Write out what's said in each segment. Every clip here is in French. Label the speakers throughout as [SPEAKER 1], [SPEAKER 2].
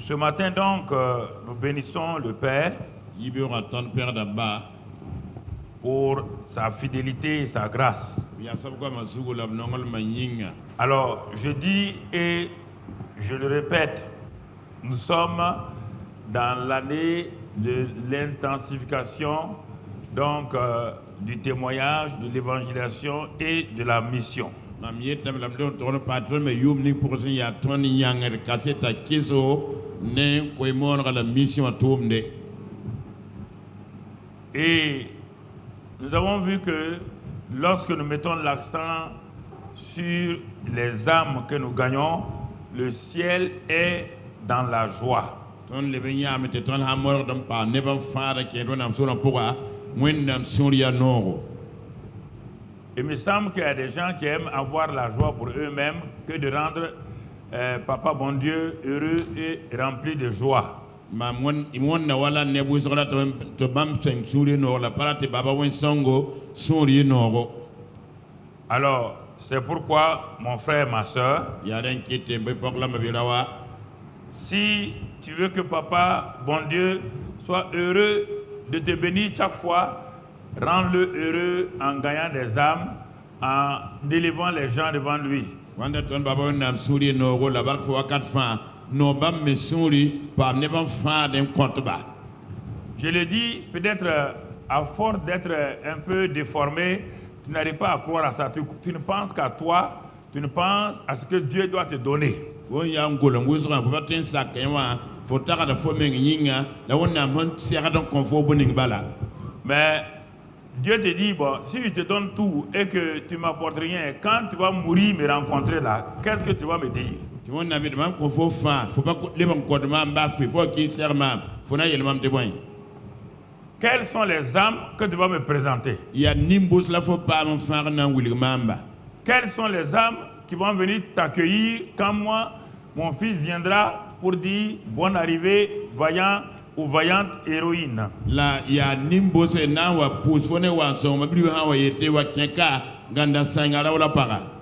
[SPEAKER 1] Ce matin donc, nous bénissons le Père pour sa fidélité et sa grâce. Alors, je dis et je le répète, nous sommes dans l'année de l'intensification donc du témoignage, de l'évangélisation et de la mission. Et nous avons vu que lorsque nous mettons l'accent sur les âmes que nous gagnons, le ciel est dans la joie. Il me semble qu'il y a des gens qui aiment avoir la joie pour eux-mêmes que de rendre Papa bon Dieu heureux et rempli de joie. Alors, c'est pourquoi, mon frère et ma soeur, si tu veux que Papa bon Dieu soit heureux de te bénir chaque fois, rends-le heureux en gagnant des âmes, en élevant les gens devant lui. Je le dis, peut-être à force d'être un peu déformé, tu n'arrives pas à croire à ça. Tu ne penses qu'à toi, tu ne penses à ce que Dieu doit te donner. Mais Dieu te dit, bon, si je te donne tout et que tu ne m'apportes rien, quand tu vas mourir, me rencontrer là, qu'est-ce que tu vas me dire? Quelles sont les âmes que tu vas me présenter? Quelles sont les âmes qui vont venir t'accueillir quand moi, mon fils viendra pour dire bonne arrivée, vaillant ou vaillante héroïne?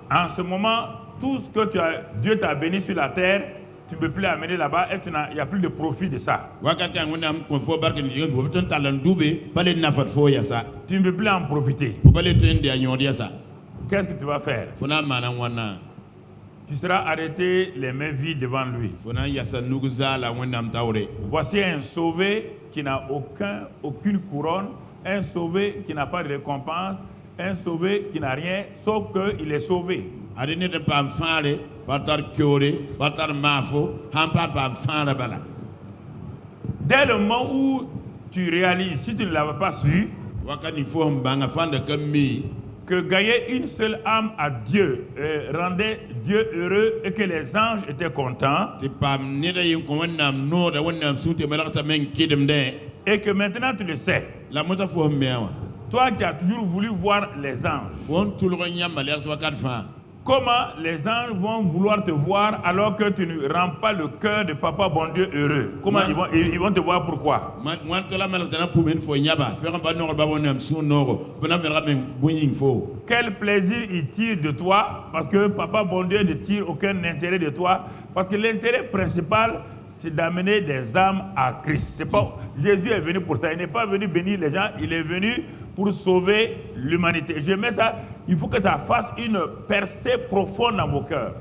[SPEAKER 1] En ce moment, tout ce que Dieu t'a béni sur la terre, tu ne peux plus l'amener là-bas et il n'y a plus de profit de ça. Tu ne peux plus en profiter. Qu'est-ce que tu vas faire? Tu seras arrêté les mains vides devant lui. Voici un sauvé qui n'a aucune couronne, un sauvé qui n'a pas de récompense, un sauvé qui n'a rien, sauf qu'il est sauvé. Dès le moment où tu réalises, si tu ne l'avais pas su, que gagner une seule âme à Dieu rendait Dieu heureux et que les anges étaient contents, et que maintenant tu le sais, toi qui as toujours voulu voir les anges, comment les anges vont vouloir te voir alors que tu ne rends pas le cœur de Papa bon Dieu heureux? Comment ils vont te voir? Pourquoi? Quel plaisir ils tirent de toi? Parce que Papa bon Dieu ne tire aucun intérêt de toi. Parce que l'intérêt principal, c'est d'amener des âmes à Christ. C'est pas, Jésus est venu pour ça. Il n'est pas venu bénir les gens, il est venu pour sauver l'humanité. Je mets ça, il faut que ça fasse une percée profonde dans vos cœurs.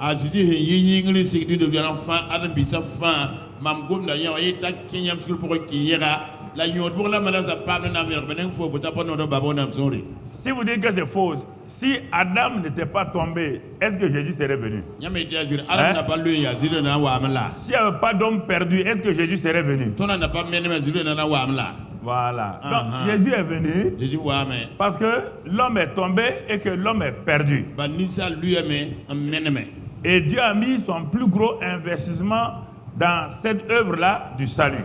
[SPEAKER 1] Si vous dites que c'est faux, si Adam n'était pas tombé, est-ce que Jésus serait venu? S'il n'y avait pas d'homme perdu, est-ce que Jésus serait venu? Voilà. Donc Jésus est venu parce que l'homme est tombé et que l'homme est perdu. Et Dieu a mis son plus gros investissement dans cette œuvre-là du salut.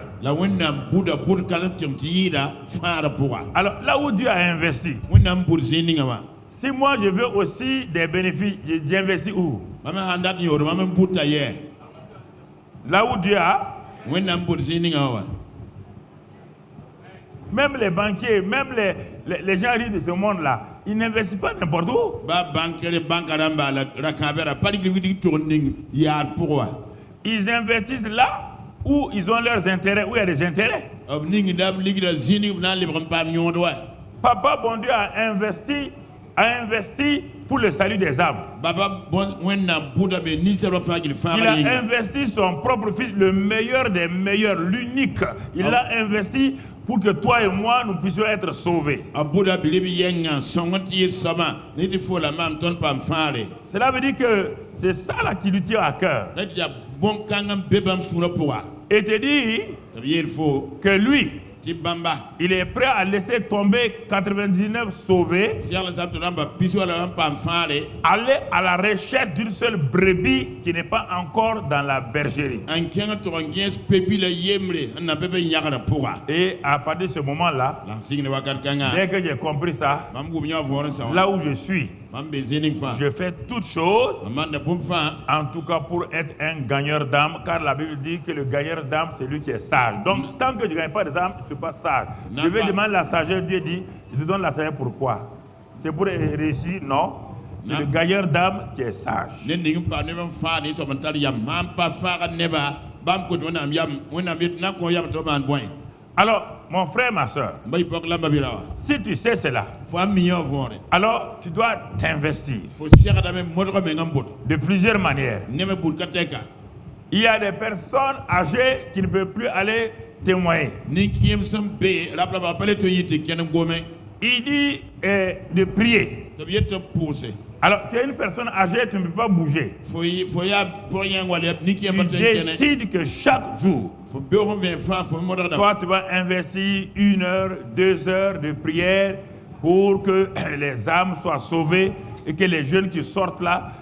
[SPEAKER 1] Alors là où Dieu a investi, si moi je veux aussi des bénéfices, j'investis où? Là où Dieu a. Même les banquiers, même les gens riches de ce monde-là, ils n'investissent pas n'importe où. Ils investissent là où ils ont leurs intérêts, où il y a des intérêts. Papa bon Dieu a investi pour le salut des âmes. Il a investi son propre fils, le meilleur des meilleurs, l'unique. Il l'a investi pour que toi et moi, nous puissions être sauvés. Cela veut dire que c'est ça là qui lui tient à cœur. Et te dit que lui, il est prêt à laisser tomber 99 sauvés, aller à la recherche d'une seule brebis qui n'est pas encore dans la bergerie. Et à partir de ce moment-là, dès que j'ai compris ça, là où je suis, je fais toutes choses, en tout cas pour être un gagneur d'âme, car la Bible dit que le gagneur d'âme, c'est lui qui est sage. Donc, tant que je ne gagne pas des âmes, je ne suis pas sage. Je vais demander la sagesse. Dieu dit, je te donne la sagesse pourquoi? C'est pour réussir? Non. C'est le gagneur d'âme qui est sage. Alors, mon frère, ma soeur, si tu sais cela, alors tu dois t'investir de plusieurs manières. Il y a des personnes âgées qui ne peuvent plus aller témoigner. Il dit de prier. Alors, tu es une personne âgée, tu ne peux pas bouger. Tu décides que chaque jour, toi, tu vas investir 1 heure, 2 heures de prière pour que les âmes soient sauvées et que les jeunes qui sortent là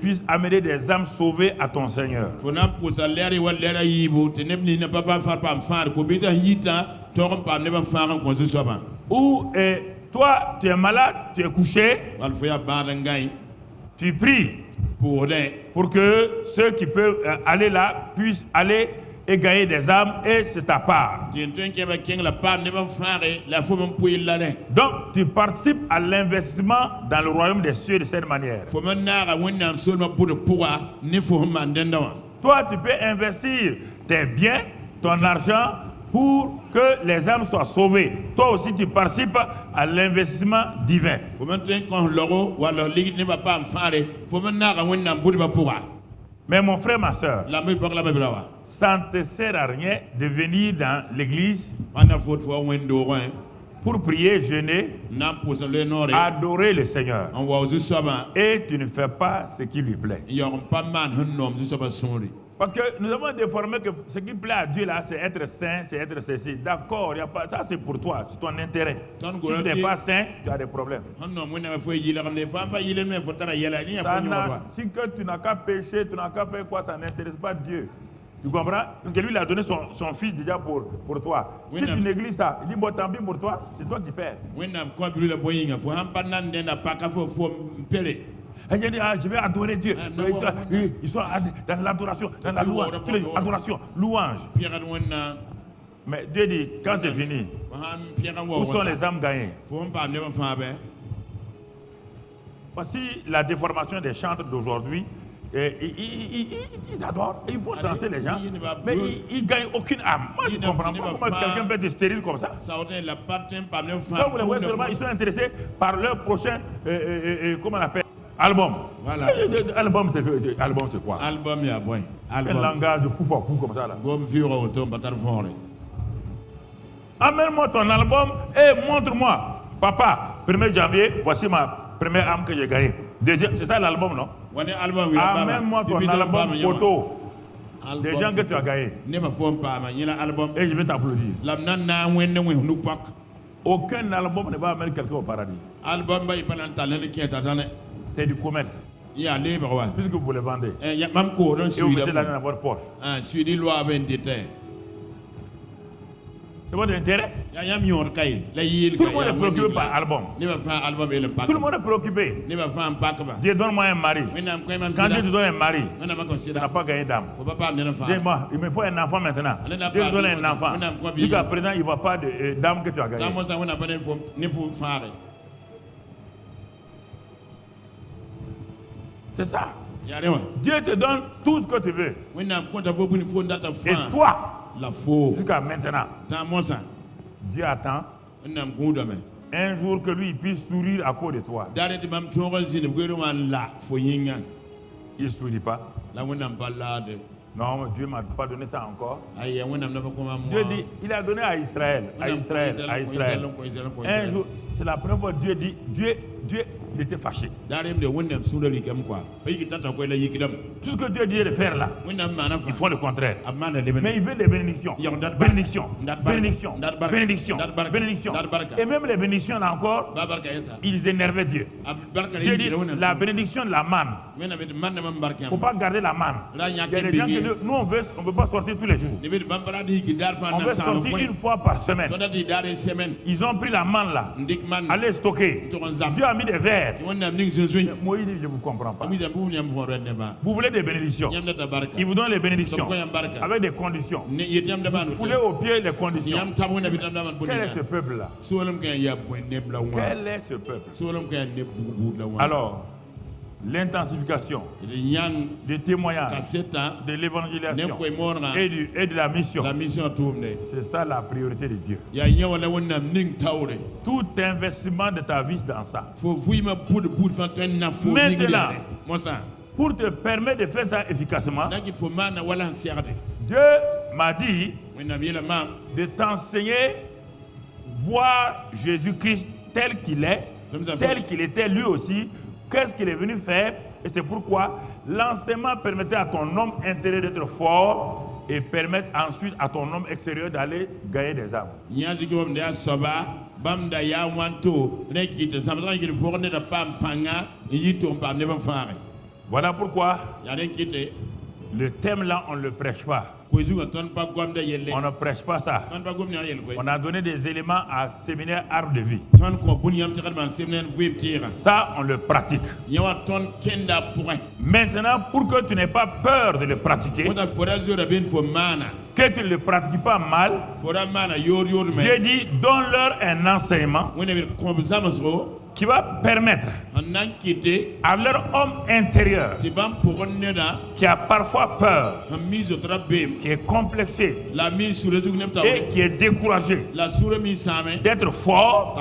[SPEAKER 1] puissent amener des âmes sauvées à ton Seigneur. Ou toi, tu es malade, tu es couché, tu pries pour que ceux qui peuvent aller là puissent aller et gagner des âmes, et c'est ta part. Donc, tu participes à l'investissement dans le royaume des cieux de cette manière. Toi, tu peux investir tes biens, ton argent, pour que les âmes soient sauvées. Toi aussi, tu participes à l'investissement divin. Mais mon frère, ma soeur, ça ne te sert à rien de venir dans l'église pour prier, jeûner, adorer le Seigneur. Et tu ne fais pas ce qui lui plaît. Parce que nous avons déformé que ce qui plaît à Dieu là, c'est être saint, c'est être ceci. D'accord, ça c'est pour toi, c'est ton intérêt. Si tu n'es pas saint, tu as des problèmes. Si que tu n'as qu'à pécher, tu n'as qu'à faire quoi, ça n'intéresse pas Dieu. Tu comprends? Parce que lui, il a donné son fils déjà pour toi. Si tu négliges ça, il dit, bon, tant pis pour toi, c'est toi qui perds. Et il dit, je vais adorer Dieu. Ils sont dans l'adoration, dans la louange. Adoration, louange. Mais Dieu dit, quand c'est fini, où sont les âmes gagnées? Voici la déformation des chantres d'aujourd'hui. Ils adorent, ils font danser les gens, mais ils ne gagnent aucune âme. Moi, je ne comprends pas comment quelqu'un peut être stérile comme ça. Quand vous les voyez seulement, ils sont intéressés par leur prochain, comment on appelle, album. Voilà. Album, c'est quoi?
[SPEAKER 2] Album, il y a bon.
[SPEAKER 1] Un langage de fou comme ça. Là. Amène-moi ton album et montre-moi. Papa, 1er janvier, voici ma première âme que j'ai gagnée. C'est ça l'album, non? Amène-moi ton album photo des gens que tu as gagnés. Et je vais t'applaudir. Aucun album ne va amener quelqu'un au paradis. C'est du commerce. Puisque vous les vendez. Et vous mettez l'argent dans votre poche. C'est votre intérêt? Tout le monde est préoccupé par album. Tout le monde est préoccupé. Dieu, donne-moi un mari. Quand Dieu te donne un mari, tu n'as pas gagné d'âme. Dis-moi, il me faut un enfant maintenant. Dieu te donne un enfant. Jusqu'à présent, il ne voit pas d'âme que tu as gagné. C'est ça. Dieu te donne tout ce que tu veux. Et toi, jusqu'à maintenant, Dieu attend un jour que lui puisse sourire à cause de toi. Il ne sourit pas. Non, Dieu ne m'a pas donné ça encore. Dieu dit, il a donné à Israël. Un jour, c'est la première fois que Dieu dit, Dieu il était fâché. Tout ce que Dieu dit de faire là, ils font le contraire. Mais il veut des bénédictions. Bénédictions, bénédictions, bénédictions, bénédictions. Et même les bénédictions là encore, ils énervaient Dieu. Dieu dit, la bénédiction de la manne. Il ne faut pas garder la manne. Il y a des gens qui disent, nous on ne veut pas sortir tous les jours. On veut sortir une fois par semaine. Ils ont pris la manne là, allez stocker. Dieu a mis des verres. Moïse dit, je ne vous comprends pas. Vous voulez des bénédictions. Il vous donne les bénédictions avec des conditions. Vous foulez au pied les conditions. Quel est ce peuple-là? Quel est ce peuple? Alors, l'intensification du témoignage, de l'évangélisation et de la mission, c'est ça la priorité de Dieu. Tout investissement de ta vie dans ça. Maintenant, pour te permettre de faire ça efficacement, Dieu m'a dit de t'enseigner voir Jésus-Christ tel qu'il est, tel qu'il était lui aussi. Qu'est-ce qu'il est venu faire? Et c'est pourquoi l'enseignement permettait à ton homme intérieur d'être fort et permettre ensuite à ton homme extérieur d'aller gagner des âmes. Voilà pourquoi le thème là, on ne le prêche pas. On ne prêche pas ça. On a donné des éléments à séminaire Arbre de Vie. Ça, on le pratique. Maintenant, pour que tu n'aies pas peur de le pratiquer, que tu ne le pratiques pas mal, Dieu dit, donne-leur un enseignement qui va permettre à leur homme intérieur qui a parfois peur, qui est complexé et qui est découragé d'être fort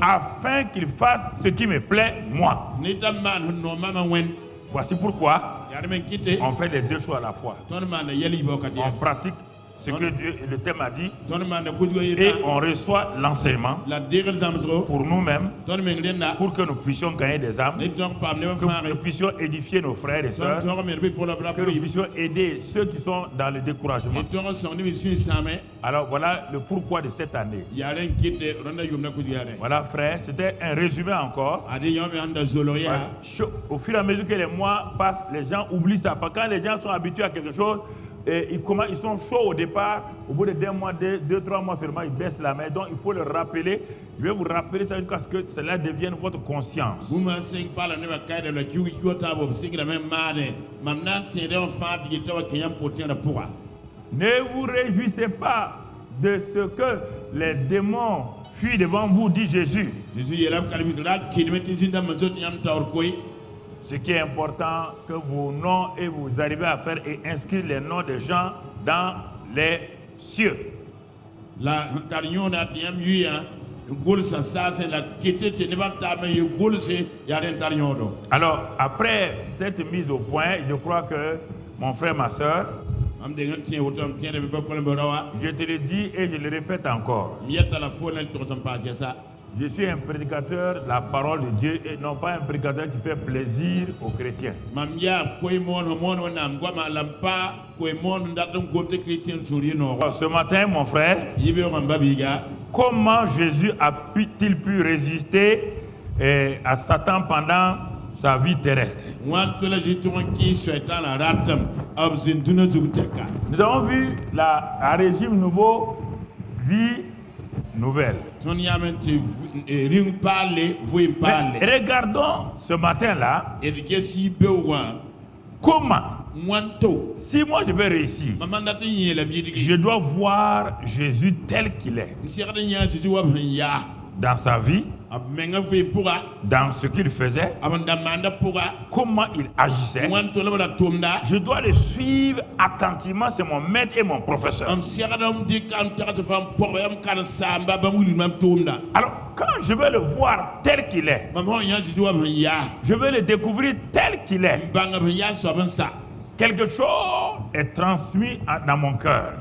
[SPEAKER 1] afin qu'il fasse ce qui me plaît moi. Voici pourquoi on fait les deux choses à la fois. On pratique ce que Dieu, le thème a dit, et on reçoit l'enseignement pour nous-mêmes, pour que nous puissions gagner des âmes, que nous puissions édifier nos frères et sœurs, que nous puissions aider ceux qui sont dans le découragement. Alors voilà le pourquoi de cette année. Voilà frère, c'était un résumé encore. Au fur et à mesure que les mois passent, les gens oublient ça. Parce que quand les gens sont habitués à quelque chose, et ils sont chauds au départ, au bout de 2 mois, 2-3 mois seulement, ils baissent la main. Donc il faut le rappeler. Je vais vous rappeler ça jusqu'à ce que cela devienne votre conscience. Ne vous réjouissez pas de ce que les démons fuient devant vous, dit Jésus. Ce qui est important, que vos noms et vous arrivez à faire et inscrire les noms des gens dans les cieux. Alors, après cette mise au point, je crois que mon frère, ma soeur, je te le dis et je le répète encore. Je suis un prédicateur de la parole de Dieu et non pas un prédicateur qui fait plaisir aux chrétiens. Ce matin, mon frère, comment Jésus a-t-il pu résister à Satan pendant sa vie terrestre? Nous avons vu un régime nouveau, vie nouvelle. Mais regardons ce matin-là, comment, si moi je veux réussir, je dois voir Jésus tel qu'il est. dans sa vie, dans ce qu'il faisait, comment il agissait. Je dois le suivre attentivement, c'est mon maître et mon professeur. Alors, quand je veux le voir tel qu'il est, je veux le découvrir tel qu'il est, quelque chose est transmis dans mon cœur.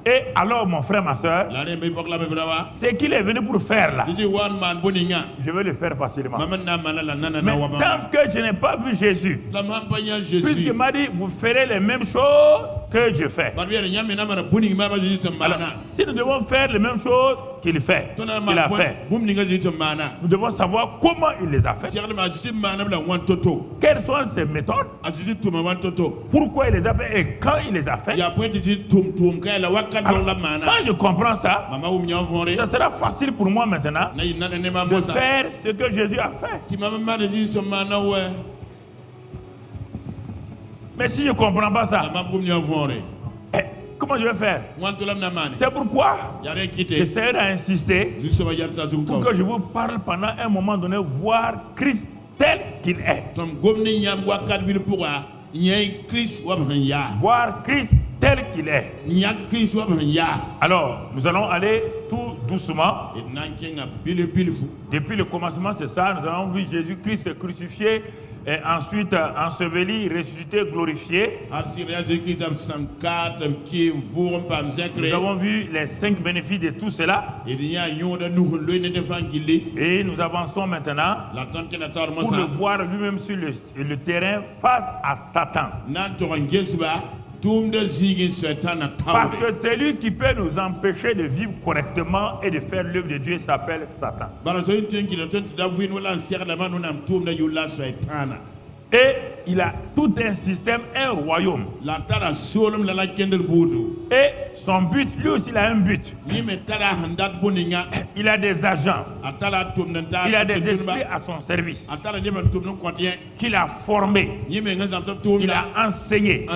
[SPEAKER 1] Et alors, mon frère, ma soeur, ce qu'il est venu pour faire là, je vais le faire facilement. Mais tant que je n'ai pas vu Jésus, puisqu'il m'a dit, vous ferez les mêmes choses que je fais. Alors, si nous devons faire les mêmes choses qu'il a fait, nous devons savoir comment il les a fait. Quelles sont ses méthodes? Pourquoi il les a fait et quand il les a fait? Alors, quand je comprends ça, ça sera facile pour moi maintenant de faire ce que Jésus a fait. Mais si je ne comprends pas ça, comment je vais faire? C'est pourquoi j'essaie d'insister pour que je vous parle pendant un moment donné, voir Christ tel qu'il est. Voir Christ tel qu'il est. Alors, nous allons aller tout doucement. Depuis le commencement, c'est ça. Nous avons vu Jésus-Christ crucifié, et ensuite enseveli, ressuscité, glorifié. Nous avons vu les 5 bénéfices de tout cela. Et nous avançons maintenant pour le voir lui-même sur le terrain face à Satan. Parce que celui qui peut nous empêcher de vivre correctement et de faire l'œuvre de Dieu s'appelle Satan. Et il a tout un système, un royaume. Et son but, lui aussi, il a un but. Il a des agents. Il a des esprits à son service qu'il a formés. Il a enseigné.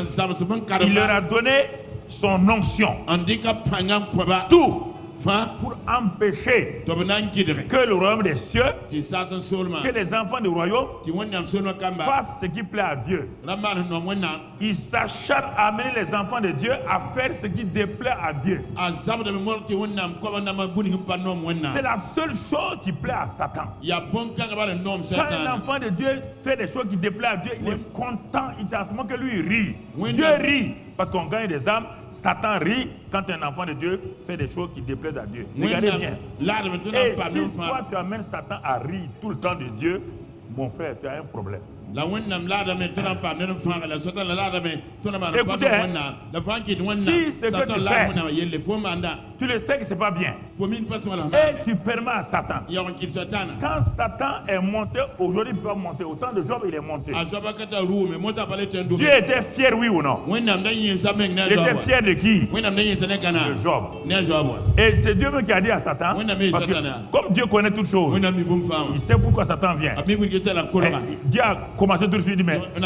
[SPEAKER 1] Il leur a donné son onction. Tout pour empêcher que le royaume des cieux, que les enfants du royaume fassent ce qui plaît à Dieu. Ils s'acharnent à amener les enfants de Dieu à faire ce qui déplaît à Dieu. C'est la seule chose qui plaît à Satan. Quand un enfant de Dieu fait des choses qui déplaisent à Dieu, il est content. C'est à ce moment que lui il rit. Dieu rit parce qu'on gagne des âmes. Satan rit quand un enfant de Dieu fait des choses qui déplaisent à Dieu. Regardez bien. Et si toi tu amènes Satan à rire tout le temps de Dieu, mon frère, tu as un problème. Écoutez, si ce que tu fais, tu le sais que ce n'est pas bien, et tu permets à Satan. Quand Satan est monté, aujourd'hui il ne peut pas monter. Au temps de Job, il est monté. Dieu était fier, oui ou non? Il était fier de qui? De Job. Et c'est Dieu même qui a dit à Satan, parce que comme Dieu connaît toutes choses, il sait pourquoi Satan vient. Dieu a commencé tout de suite, mais tu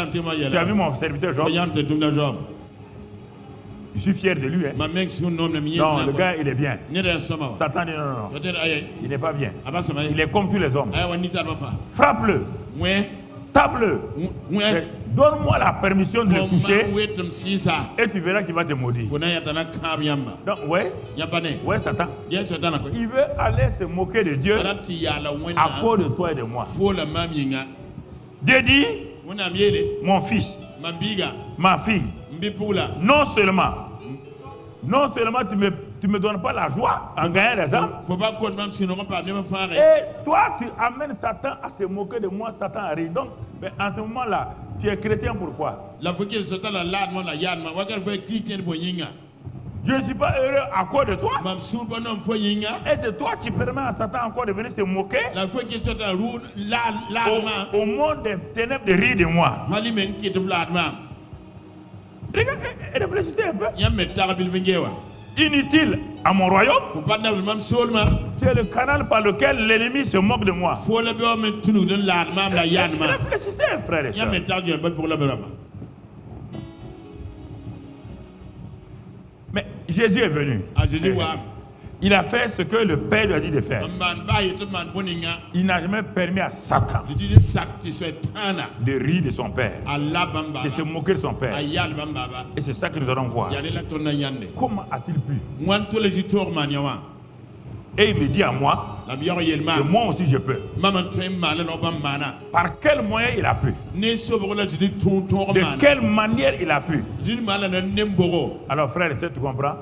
[SPEAKER 1] as vu mon serviteur Job? Je suis fier de lui. Hein? Non, le gars, il est bien. Satan dit non. Il n'est pas bien. Il est comme tous les hommes. Frappe-le. Tape-le. Donne-moi la permission de le toucher. Et tu verras qu'il va te maudire. Donc, ouais, Satan. Il veut aller se moquer de Dieu à cause de toi et de moi. Dieu dit, mon fils, ma fille, non seulement tu me donnes pas la joie en gagnant des âmes, et toi tu amènes Satan à se moquer de moi, Satan arrive. Donc en ce moment-là, tu es chrétien pourquoi? Je ne suis pas heureux à cause de toi. Et c'est toi qui permets à Satan encore de venir se moquer au monde des ténèbres de rire de moi. Réfléchissez un peu. Inutile à mon royaume. C'est le canal par lequel l'ennemi se moque de moi. Réfléchissez, frères et sœurs. Mais Jésus est venu. Il a fait ce que le Père lui a dit de faire. Il n'a jamais permis à Satan de rire de son Père, de se moquer de son Père. Et c'est ça que nous allons voir. Comment a-t-il pu? Et il me dit à moi, que moi aussi je peux. Par quel moyen il a pu? De quelle manière il a pu? Alors frère et sœurs, tu comprends?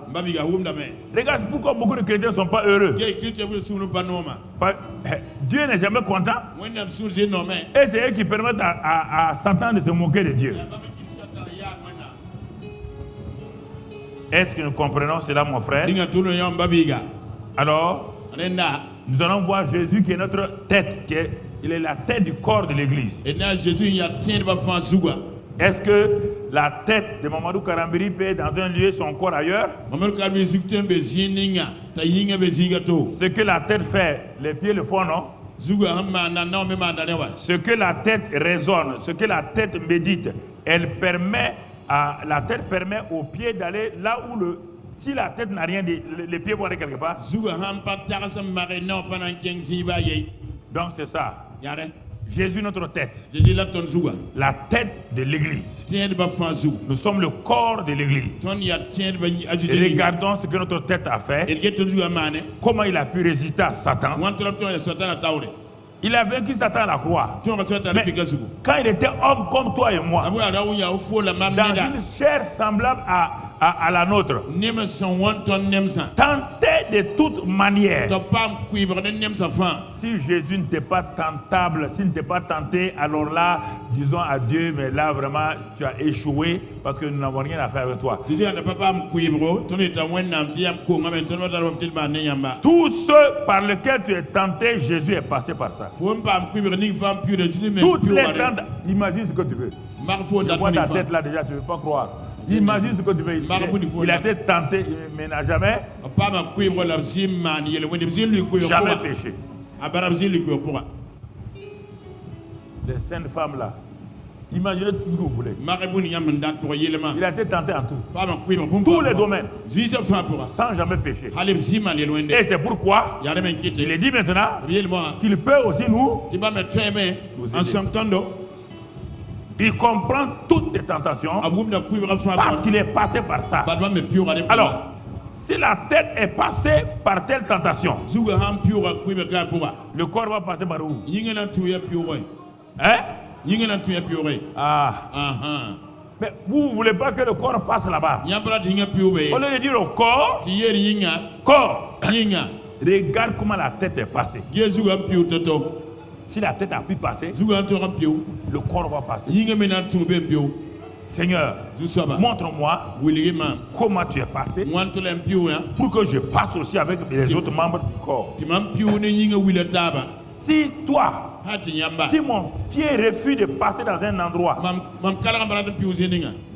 [SPEAKER 1] Regarde pourquoi beaucoup de chrétiens ne sont pas heureux. Dieu n'est jamais content. Et c'est eux qui permettent à Satan de se moquer de Dieu. Est-ce que nous comprenons cela, mon frère? Alors, nous allons voir Jésus qui est notre tête, il est la tête du corps de l'église. Est-ce que la tête de Mamadou Karambiri peut être dans un lieu, son corps ailleurs? Ce que la tête fait, les pieds le font, non? Ce que la tête raisonne, ce que la tête médite, la tête permet aux pieds d'aller là où si la tête n'a rien dit, les pieds vont aller quelque part. Donc c'est ça. Jésus notre tête. La tête de l'église. Nous sommes le corps de l'église. Et regardons ce que notre tête a fait. Comment il a pu résister à Satan. Il a vaincu Satan à la croix. Mais quand il était homme comme toi et moi, dans une chair semblable à la nôtre, tenté de toute manière. Si Jésus n'était pas tentable, s'il n'était pas tenté, alors là, disons à Dieu, mais là vraiment, tu as échoué parce que nous n'avons rien à faire avec toi. Tout ce par lequel tu es tenté, Jésus est passé par ça. Toutes les tentes, imagine ce que tu veux. Je vois ta tête là déjà, tu ne veux pas croire. Imagine ce que tu veux. Il a été tenté, mais n'a jamais péché. Les saintes femmes là, imaginez tout ce que vous voulez. Il a été tenté en tout. Tous les domaines. Sans jamais pécher. Et c'est pourquoi il est dit maintenant qu'il peut aussi nous aider. Il comprend toutes les tentations parce qu'il est passé par ça. Alors, si la tête est passée par telle tentation, le corps va passer par où? Hein? Mais vous ne voulez pas que le corps passe là-bas. Au lieu de dire au corps, regarde comment la tête est passée. Si la tête a pu passer, le corps va passer. Seigneur, montre-moi comment tu es passé pour que je passe aussi avec les autres membres du corps. Si toi, si mon pied refuse de passer dans un endroit,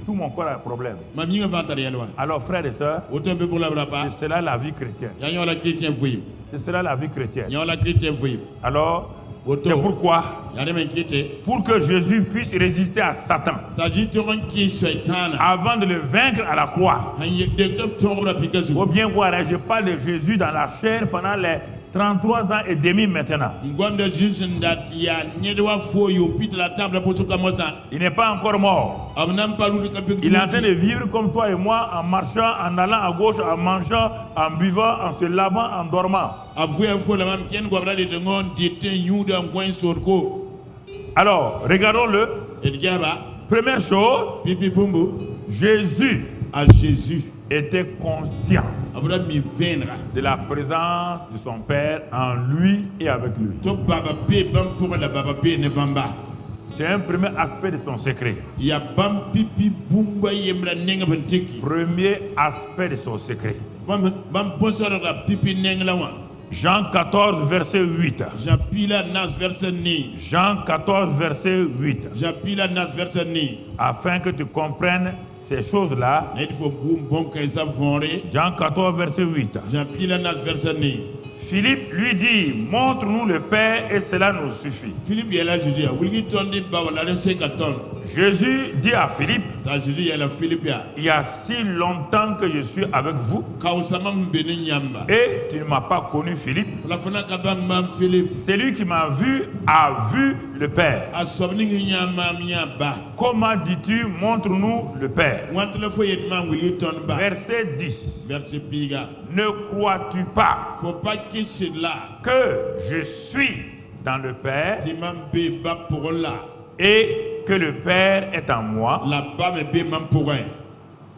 [SPEAKER 1] tout mon corps a un problème. Alors frères et sœurs, c'est cela la vie chrétienne. C'est cela la vie chrétienne. Alors, c'est pourquoi, pour que Jésus puisse résister à Satan, avant de le vaincre à la croix, faut bien voir, je parle de Jésus dans la chair pendant les 33 ans et demi maintenant. Il n'est pas encore mort. Il est en train de vivre comme toi et moi, en marchant, en allant à gauche, en mangeant, en buvant, en se lavant, en dormant. Alors, regardons-le. Première chose, Jésus était conscient de la présence de son Père en lui et avec lui. C'est un premier aspect de son secret. Premier aspect de son secret. Jean 14, verset 8. Jean 14, verset 8. Afin que tu comprennes ces choses-là. Jean 14, verset 8. Philippe lui dit, montre-nous le Père et cela nous suffit. Jésus dit à Philippe,
[SPEAKER 2] ta Jésus ya la Philippe ya
[SPEAKER 1] il y a si longtemps que je suis avec vous
[SPEAKER 2] kausama mbene nyamba
[SPEAKER 1] et tu ne m'as pas connu, Philippe.
[SPEAKER 2] flafuna kabam mam Philippe
[SPEAKER 1] Celui qui m'a vu a vu le Père.
[SPEAKER 2] asobni nyamba nyamba
[SPEAKER 1] Comment dis-tu, montre-nous le Père?
[SPEAKER 2] wantle fo yetma wili ton ba
[SPEAKER 1] Verset 10.
[SPEAKER 2] verset piga
[SPEAKER 1] Ne crois-tu pas
[SPEAKER 2] faut pas qu'il se là
[SPEAKER 1] que je suis dans le Père
[SPEAKER 2] timam be ba pour là
[SPEAKER 1] et que le Père est en moi?
[SPEAKER 2] la ba me be mam pour un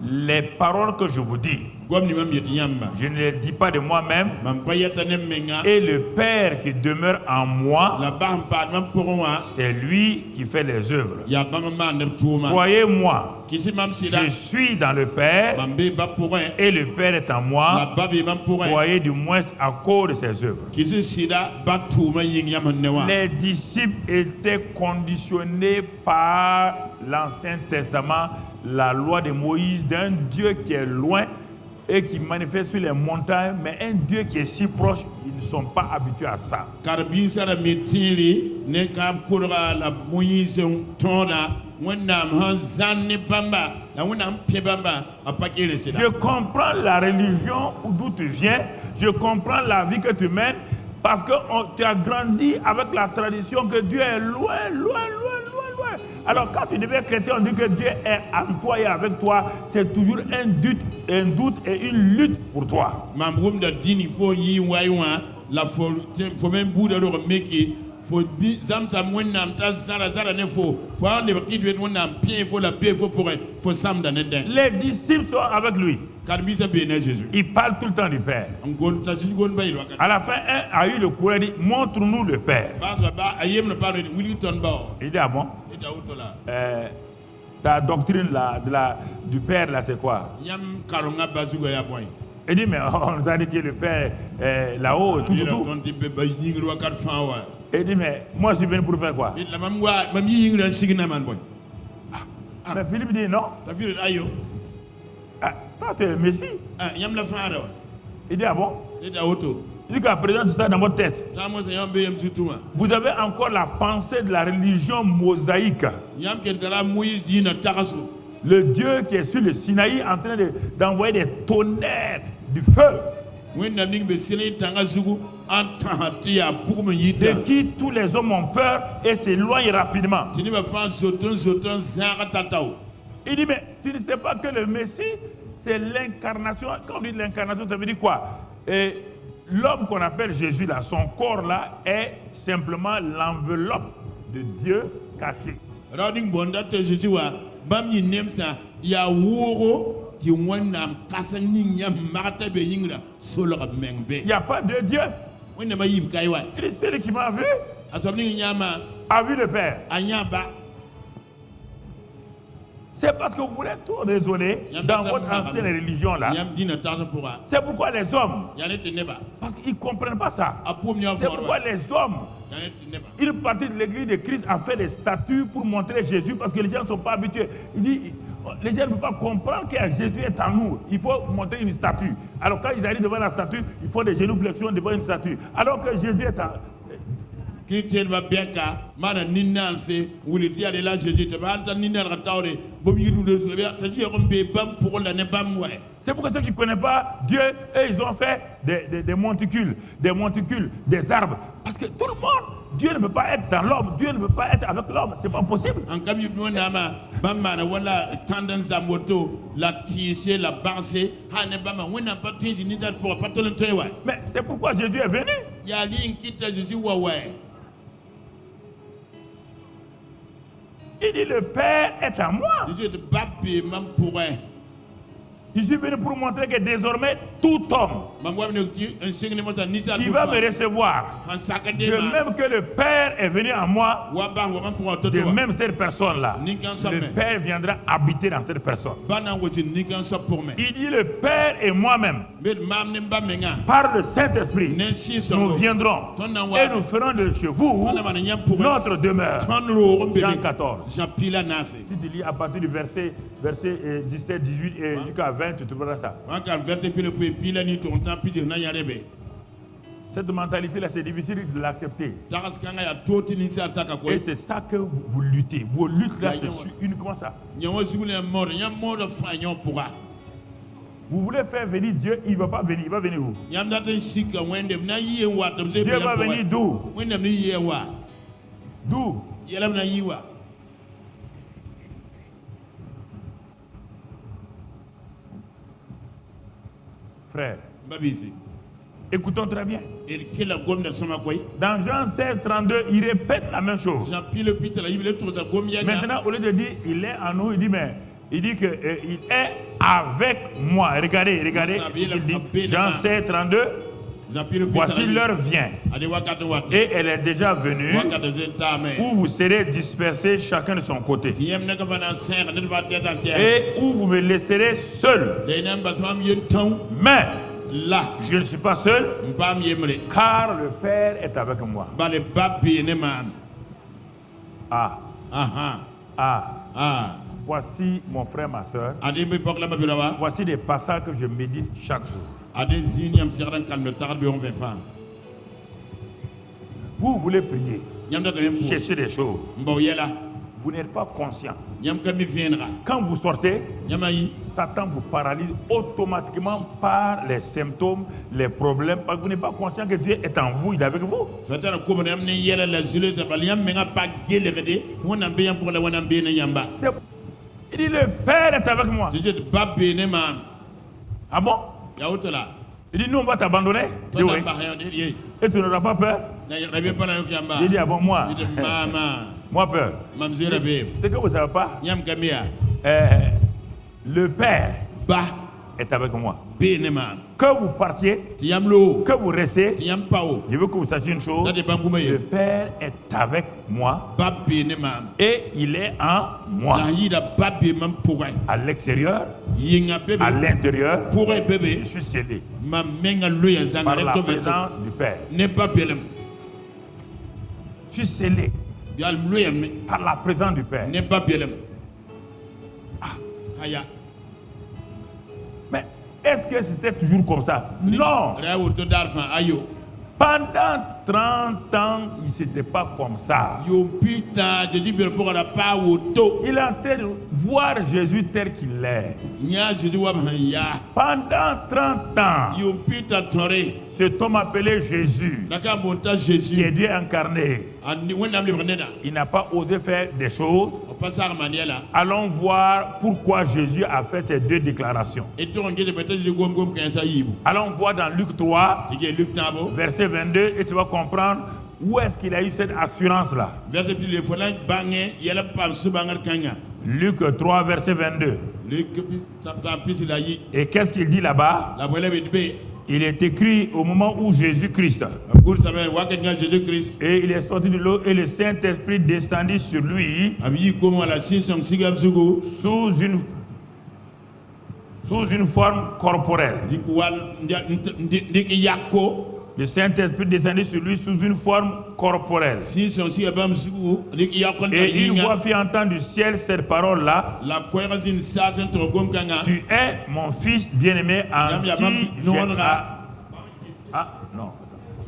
[SPEAKER 1] Les paroles que je vous dis,
[SPEAKER 2] gom ni mam yet nyamba
[SPEAKER 1] je ne les dis pas de moi-même,
[SPEAKER 2] mam pa yetane menga
[SPEAKER 1] et le Père qui demeure en moi,
[SPEAKER 2] la ba pa mam pour wa
[SPEAKER 1] c'est lui qui fait les œuvres.
[SPEAKER 2] ya ba ma ne touma
[SPEAKER 1] Croyez-moi,
[SPEAKER 2] kisi mam sida
[SPEAKER 1] je suis dans le Père
[SPEAKER 2] mam be ba pour un
[SPEAKER 1] et le Père est en
[SPEAKER 2] la
[SPEAKER 1] moi.
[SPEAKER 2] ba be mam pour un
[SPEAKER 1] Croyez du moins à cause de ses œuvres.
[SPEAKER 2] kisi sida ba touma ying yam ne wa
[SPEAKER 1] Les disciples étaient conditionnés par l'Ancien Testament, la loi de Moïse, d'un Dieu qui est loin et qui manifeste sur les montagnes, mais un Dieu qui est si proche, ils ne sont pas habitués à ça.
[SPEAKER 2] karbi sara mitili ne kam kurga la Moïse tona wonam han zanne bamba la wonam pie bamba apaki le sida
[SPEAKER 1] Je comprends la religion d'où tu viens, je comprends la vie que tu mènes, parce que tu as grandi avec la tradition que Dieu est loin, loin, loin, loin, loin. Alors quand tu deviens chrétien, on dit que Dieu est en toi et avec toi, c'est toujours un doute et une lutte pour toi.
[SPEAKER 2] mam wum da dini fo yi waiwa la fo même bouda do meki fo bi zamzam wonam ta zara ne fo ne ba kidwe wonam pie fo la be fo pour fo sam da nenden
[SPEAKER 1] Les disciples sont avec lui.
[SPEAKER 2] karbi sa be ne Jésus
[SPEAKER 1] Ils parlent tout le temps du Père.
[SPEAKER 2] ngon ta ci gon bay lo
[SPEAKER 1] À la fin, un a eu le courage de dire, montre-nous le Père.
[SPEAKER 2] ba ayem ne parle de Wilton ba
[SPEAKER 1] Il dit, ah bon,
[SPEAKER 2] et da utola
[SPEAKER 1] ta doctrine là, du Père, là, c'est quoi?
[SPEAKER 2] yam karonga bazuga ya boy
[SPEAKER 1] Il dit, mais on nous a dit que le Père est là-haut, tout, tout, tout. Il dit, mais moi, je suis venu pour faire quoi? Mais Philippe dit, non. Ah, toi, tu es le Messie. Il dit, ah bon? Il dit qu'à présent, c'est ça dans votre tête. Vous avez encore la pensée de la religion mosaïque. Le Dieu qui est sur le Sinaï en train d'envoyer des tonnerres du feu. De qui tous les hommes ont peur et s'éloignent rapidement. Il dit, mais tu ne sais pas que le Messie, c'est l'incarnation. Quand on dit l'incarnation, ça veut dire quoi? Et l'homme qu'on appelle Jésus, là, son corps là, est simplement l'enveloppe de Dieu caché. Il n'y a pas de Dieu. Il dit, celui qui m'a vu a vu le Père. C'est parce que vous voulez tout raisonner dans votre ancienne religion là. C'est pourquoi les hommes, parce qu'ils ne comprennent pas ça. C'est pourquoi les hommes, une partie de l'église de Christ a fait des statues pour montrer Jésus parce que les gens ne sont pas habitués. Il dit, les gens ne peuvent pas comprendre que Jésus est en nous. Il faut montrer une statue. Alors quand ils arrivent devant la statue, ils font des génuflexions devant une statue. Alors que Jésus est en... C'est pourquoi ceux qui ne connaissent pas Dieu, et ils ont fait des monticules, des arbres. Parce que tout le monde, Dieu ne peut pas être dans l'homme, Dieu ne peut pas être avec l'homme, c'est pas possible. Mais c'est pourquoi Jésus est venu. Il dit, le Père est en moi. Je suis venu pour montrer que désormais, tout homme qui va me recevoir, de même que le Père est venu en moi, de même cette personne-là, le Père viendra habiter dans cette personne. Il dit, le Père et moi-même, par le Saint-Esprit, nous viendrons et nous ferons de chez vous notre demeure. Jean 14. Si tu lis à partir du verset 17, 18 et jusqu'à 20, tu trouveras ça. Cette mentalité-là, c'est difficile de l'accepter.
[SPEAKER 2] tagas kanga ya toti ni sa saka ko
[SPEAKER 1] Et c'est ça que vous luttez. Vos luttes là, c'est uniquement ça.
[SPEAKER 2] nyawo zugule mort nya mort fa nyon pourra
[SPEAKER 1] Vous voulez faire venir Dieu, il ne va pas venir. Il va venir où?
[SPEAKER 2] nyam da tan sika wende na yi wa to ze
[SPEAKER 1] Dieu va venir d'où?
[SPEAKER 2] wende ni yi wa
[SPEAKER 1] D'où?
[SPEAKER 2] yelam na yi wa
[SPEAKER 1] Frère,
[SPEAKER 2] babisi
[SPEAKER 1] écoutons très bien.
[SPEAKER 2] et que la gomme de soma koy
[SPEAKER 1] Dans Jean 16, 32, il répète la même chose.
[SPEAKER 2] Jean pile pite la yibele to za gomme ya
[SPEAKER 1] Maintenant, au lieu de dire il est en nous, il dit mais il dit que il est avec moi. Regardez, il dit, Jean 16, 32.
[SPEAKER 2] Jean pile pite
[SPEAKER 1] Voici l'heure vient
[SPEAKER 2] ade wakati wate
[SPEAKER 1] et elle est déjà venue
[SPEAKER 2] wakati zenta me
[SPEAKER 1] où vous serez dispersés chacun de son côté
[SPEAKER 2] yem na ka vana ser ne va tete entière
[SPEAKER 1] et où vous me laisserez seul.
[SPEAKER 2] de nam basam yen ton
[SPEAKER 1] Mais
[SPEAKER 2] la
[SPEAKER 1] je ne suis pas seul
[SPEAKER 2] mbam yemre
[SPEAKER 1] car le Père est avec moi.
[SPEAKER 2] bale babbe ne man
[SPEAKER 1] Ah,
[SPEAKER 2] aha
[SPEAKER 1] ah. Voici mon frère, ma soeur.
[SPEAKER 2] ade be pok la mabirawa
[SPEAKER 1] Voici des passages que je médite chaque jour.
[SPEAKER 2] ade zinyam serran kan no tarbe on fait fan
[SPEAKER 1] Vous voulez prier,
[SPEAKER 2] nyam da même pour
[SPEAKER 1] chercher des choses.
[SPEAKER 2] mbaw yela
[SPEAKER 1] Vous n'êtes pas conscient.
[SPEAKER 2] nyam ka mi viendra
[SPEAKER 1] Quand vous sortez,
[SPEAKER 2] nyamayi
[SPEAKER 1] Satan vous paralyse automatiquement par les symptômes, les problèmes. Parce que vous n'êtes pas conscient que Dieu est en vous, il est avec vous.
[SPEAKER 2] fatana ko mo ne yela la zule za bal yam menga pa gele de wona be yam pour la wona be ne yamba
[SPEAKER 1] Il dit le Père est avec moi.
[SPEAKER 2] je te babbe ne man
[SPEAKER 1] Ah bon?
[SPEAKER 2] ya utala
[SPEAKER 1] Il dit nous on va t'abandonner.
[SPEAKER 2] to
[SPEAKER 1] Oui.
[SPEAKER 2] ba ha ye
[SPEAKER 1] Et tu n'auras pas peur.
[SPEAKER 2] na rabe pana yo yamba
[SPEAKER 1] Il dit ah bon moi.
[SPEAKER 2] ide mama
[SPEAKER 1] Moi peur.
[SPEAKER 2] mam zera be
[SPEAKER 1] Ce que vous ne savez pas,
[SPEAKER 2] nyam kamia
[SPEAKER 1] le Père
[SPEAKER 2] ba
[SPEAKER 1] est avec moi.
[SPEAKER 2] be ne man
[SPEAKER 1] Que vous partiez,
[SPEAKER 2] ti yam lo
[SPEAKER 1] que vous restez,
[SPEAKER 2] ti yam pao
[SPEAKER 1] je veux que vous sachiez une chose.
[SPEAKER 2] da de banguma
[SPEAKER 1] Le
[SPEAKER 2] ye
[SPEAKER 1] Père est avec moi
[SPEAKER 2] babbe ne man
[SPEAKER 1] et il est en moi.
[SPEAKER 2] la yida babbe man pourrait
[SPEAKER 1] À l'extérieur,
[SPEAKER 2] yinga bebe
[SPEAKER 1] à l'intérieur,
[SPEAKER 2] pourrait bébé
[SPEAKER 1] je suis scellé
[SPEAKER 2] ma menga lo ya
[SPEAKER 1] par
[SPEAKER 2] zanga
[SPEAKER 1] la
[SPEAKER 2] recto verso
[SPEAKER 1] présence du Père.
[SPEAKER 2] ne pas belem
[SPEAKER 1] Je suis scellé
[SPEAKER 2] yal lo ya me
[SPEAKER 1] par la présence du Père.
[SPEAKER 2] ne pas belem haya
[SPEAKER 1] Mais est-ce que c'était toujours comme ça? Non.
[SPEAKER 2] rawo to darfan ayo
[SPEAKER 1] Pendant 30 ans, il n'était pas comme ça.
[SPEAKER 2] yo pita jésus be pour la pa woto
[SPEAKER 1] Il est en train de voir Jésus tel qu'il est.
[SPEAKER 2] nya jésus wa ban ya
[SPEAKER 1] Pendant 30 ans,
[SPEAKER 2] yo pita tore
[SPEAKER 1] cet homme appelé Jésus,
[SPEAKER 2] naka monta
[SPEAKER 1] qui est
[SPEAKER 2] jésus
[SPEAKER 1] Dieu incarné,
[SPEAKER 2] ani wonam le brenda
[SPEAKER 1] il n'a pas osé faire des choses.
[SPEAKER 2] o pasar maniela
[SPEAKER 1] Allons voir pourquoi Jésus a fait ces deux déclarations.
[SPEAKER 2] et to ngé beta jésus gom gom kan sa yibu
[SPEAKER 1] Allons voir dans Luc 3,
[SPEAKER 2] dige luc tabo
[SPEAKER 1] verset 22, et tu vas comprendre où est-ce qu'il a eu cette assurance-là.
[SPEAKER 2] verset plus le folan bangé yela pam subangar kanya
[SPEAKER 1] Luc 3, verset 22.
[SPEAKER 2] luc ta pis la yi
[SPEAKER 1] Et qu'est-ce qu'il dit là-bas?
[SPEAKER 2] la bola be be
[SPEAKER 1] Il est écrit au moment où Jésus-Christ,
[SPEAKER 2] pour savoir wakat nga jésus christ
[SPEAKER 1] et il est sorti de l'eau, et le Saint-Esprit descendit sur lui
[SPEAKER 2] abi comme la sison sigam sugo
[SPEAKER 1] sous une forme corporelle.
[SPEAKER 2] dikuwal ndik yakko
[SPEAKER 1] Le Saint-Esprit descendit sur lui sous une forme corporelle.
[SPEAKER 2] sison sigam sugo ndik yakko
[SPEAKER 1] Et une voix fit entendre du ciel cette parole-là:
[SPEAKER 2] la koyrazin sasen to gom kanga
[SPEAKER 1] Tu es mon fils bien-aimé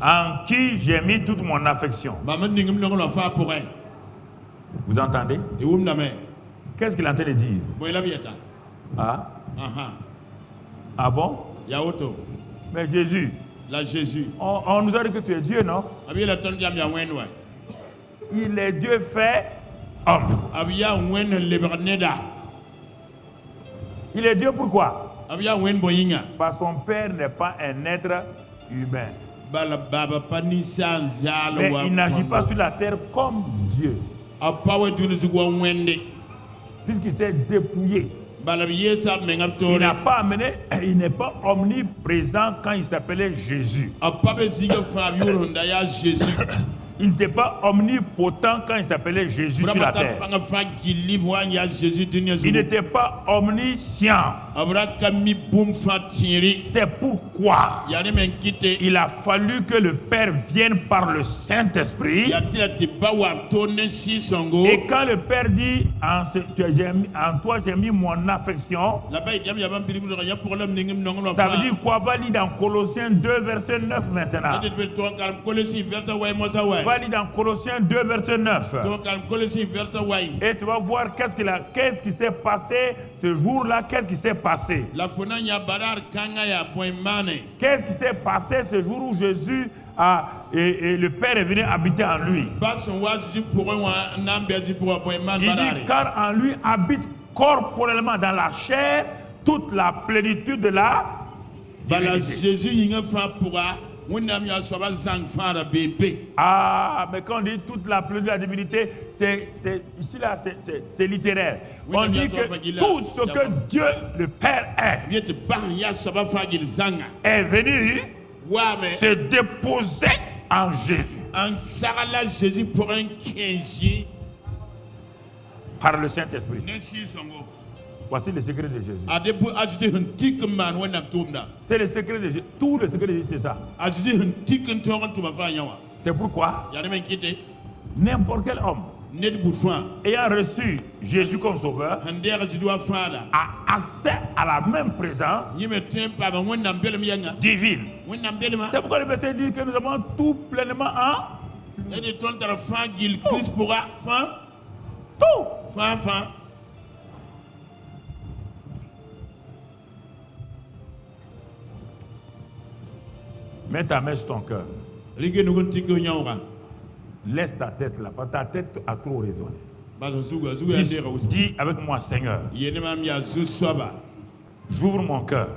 [SPEAKER 1] en qui j'ai mis toute mon affection.
[SPEAKER 2] maman ningum no la fa pour un
[SPEAKER 1] Vous entendez?
[SPEAKER 2] et wum na me
[SPEAKER 1] Qu'est-ce qu'il est en train de dire?
[SPEAKER 2] boy la bieta
[SPEAKER 1] Ah,
[SPEAKER 2] aha
[SPEAKER 1] ah bon?
[SPEAKER 2] ya auto
[SPEAKER 1] Mais Jésus,
[SPEAKER 2] la jésus
[SPEAKER 1] on nous a dit que tu es Dieu, non?
[SPEAKER 2] abi la ton jam ya wenwa
[SPEAKER 1] Il est Dieu fait homme.
[SPEAKER 2] abi ya wen le berneda
[SPEAKER 1] Il est Dieu pourquoi?
[SPEAKER 2] abi ya wen boyinga
[SPEAKER 1] Parce que son Père n'est pas un être humain.
[SPEAKER 2] bala baba panisa zalo
[SPEAKER 1] Mais
[SPEAKER 2] wa
[SPEAKER 1] il n'agit pas sur la terre comme Dieu.
[SPEAKER 2] apawe dunu zugo wende
[SPEAKER 1] Puisqu'il s'est dépouillé.
[SPEAKER 2] bala yesa menga
[SPEAKER 1] Il
[SPEAKER 2] tore
[SPEAKER 1] n'a pas amené, il n'est pas omniprésent quand il s'appelait Jésus.
[SPEAKER 2] apabe ziga fa yuronda ya jésus
[SPEAKER 1] Il n'était pas omnipotent quand il s'appelait Jésus sur la terre.
[SPEAKER 2] panga fa gili wa ya jésus dunia
[SPEAKER 1] Il
[SPEAKER 2] zugo
[SPEAKER 1] n'était pas omniscient. C'est pourquoi il a fallu que le Père vienne par le Saint-Esprit. Et quand le Père dit en toi j'ai mis mon affection, ça veut dire quoi? Va lire dans Colossiens 2 verset 9 maintenant. Va lire dans Colossiens 2 verset 9. Et tu vas voir qu'est-ce qui s'est passé ce jour-là. Qu'est-ce qui s'est passé? Qu'est-ce qui s'est passé ce jour où Jésus et le Père est venu habiter en lui? Il dit car en lui habite corporellement dans la chair toute la plénitude de la divinité. Ah, mais quand on dit toute la plénitude de la divinité, ici là, c'est littéraire. On dit que tout ce que Dieu, le Père est venu se déposer en Jésus. Par le Saint-Esprit. Voici le secret de Jésus. C'est le secret de Jésus. Tout le secret de Jésus, c'est ça. C'est pourquoi n'importe quel homme ayant reçu Jésus comme sauveur a accès à la même présence divine. C'est pourquoi le verset dit que nous avons tout pleinement en tout. Mets ta main sur ton cœur. Laisse ta tête là, parce que ta tête a trop résonné. Dis avec moi, Seigneur, j'ouvre mon cœur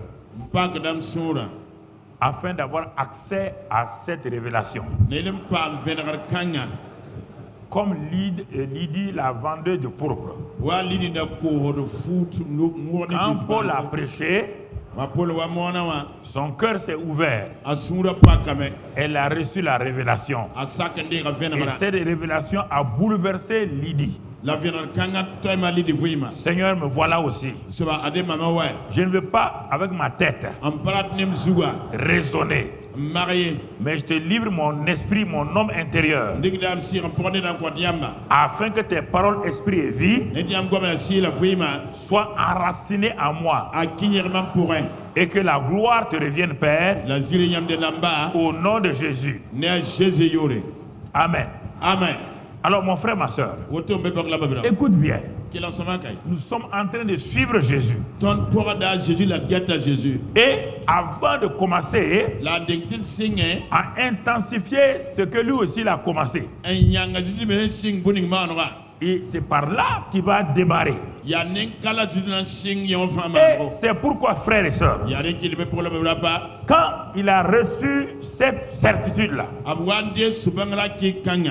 [SPEAKER 1] afin d'avoir accès à cette révélation. Comme Lydie, la vendeuse de pourpre. Quand Paul a prêché, son cœur s'est ouvert. Elle a reçu la révélation. Et cette révélation a bouleversé Lydie. Seigneur, me voilà aussi. Je ne veux pas avec ma tête raisonner, mais je te livre mon esprit, mon homme intérieur, afin que tes paroles, esprit et vie soient enracinées en moi, et que la gloire te revienne, Père, au nom de Jésus. Amen.
[SPEAKER 2] Amen.
[SPEAKER 1] Alors mon frère, ma soeur, écoute bien. Nous sommes en train de suivre Jésus. Et avant de commencer à intensifier ce que lui aussi il a commencé, et c'est par là qu'il va démarrer. Et c'est pourquoi, frères et sœurs, quand il a reçu cette certitude-là,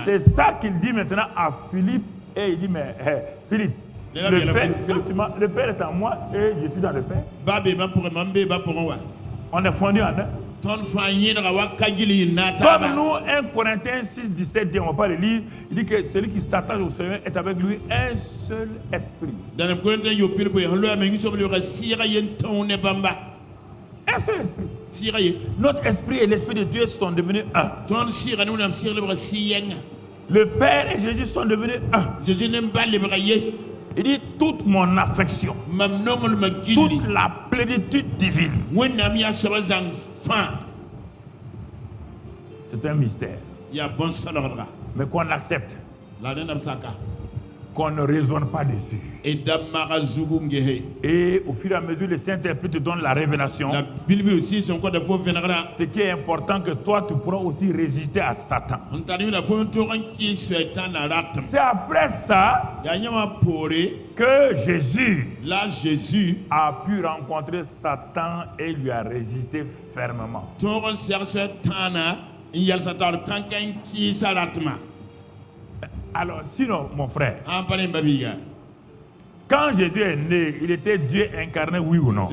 [SPEAKER 1] c'est ça qu'il dit maintenant à Philippe. Et il dit, mais Philippe, le Père est en moi et je suis dans le Père. On est fondus en un. Comme nous, 1 Corinthiens 6, 17, on ne va pas le lire, il dit que celui qui s'attache au Seigneur est avec lui un seul esprit. Un seul esprit. Notre esprit et l'esprit de Dieu sont devenus un. Le Père et Jésus sont devenus un. Il dit toute mon affection, toute la plénitude divine. C'est un mystère. Mais qu'on accepte, qu'on ne raisonne pas dessus. Et au fur et à mesure, le Saint-Esprit te donne la révélation. Ce qui est important, que toi, tu pourras aussi résister à Satan. C'est après ça que Jésus a pu rencontrer Satan et lui a résisté fermement. Alors, sinon, mon frère, quand Jésus est né, il était Dieu incarné, oui ou non?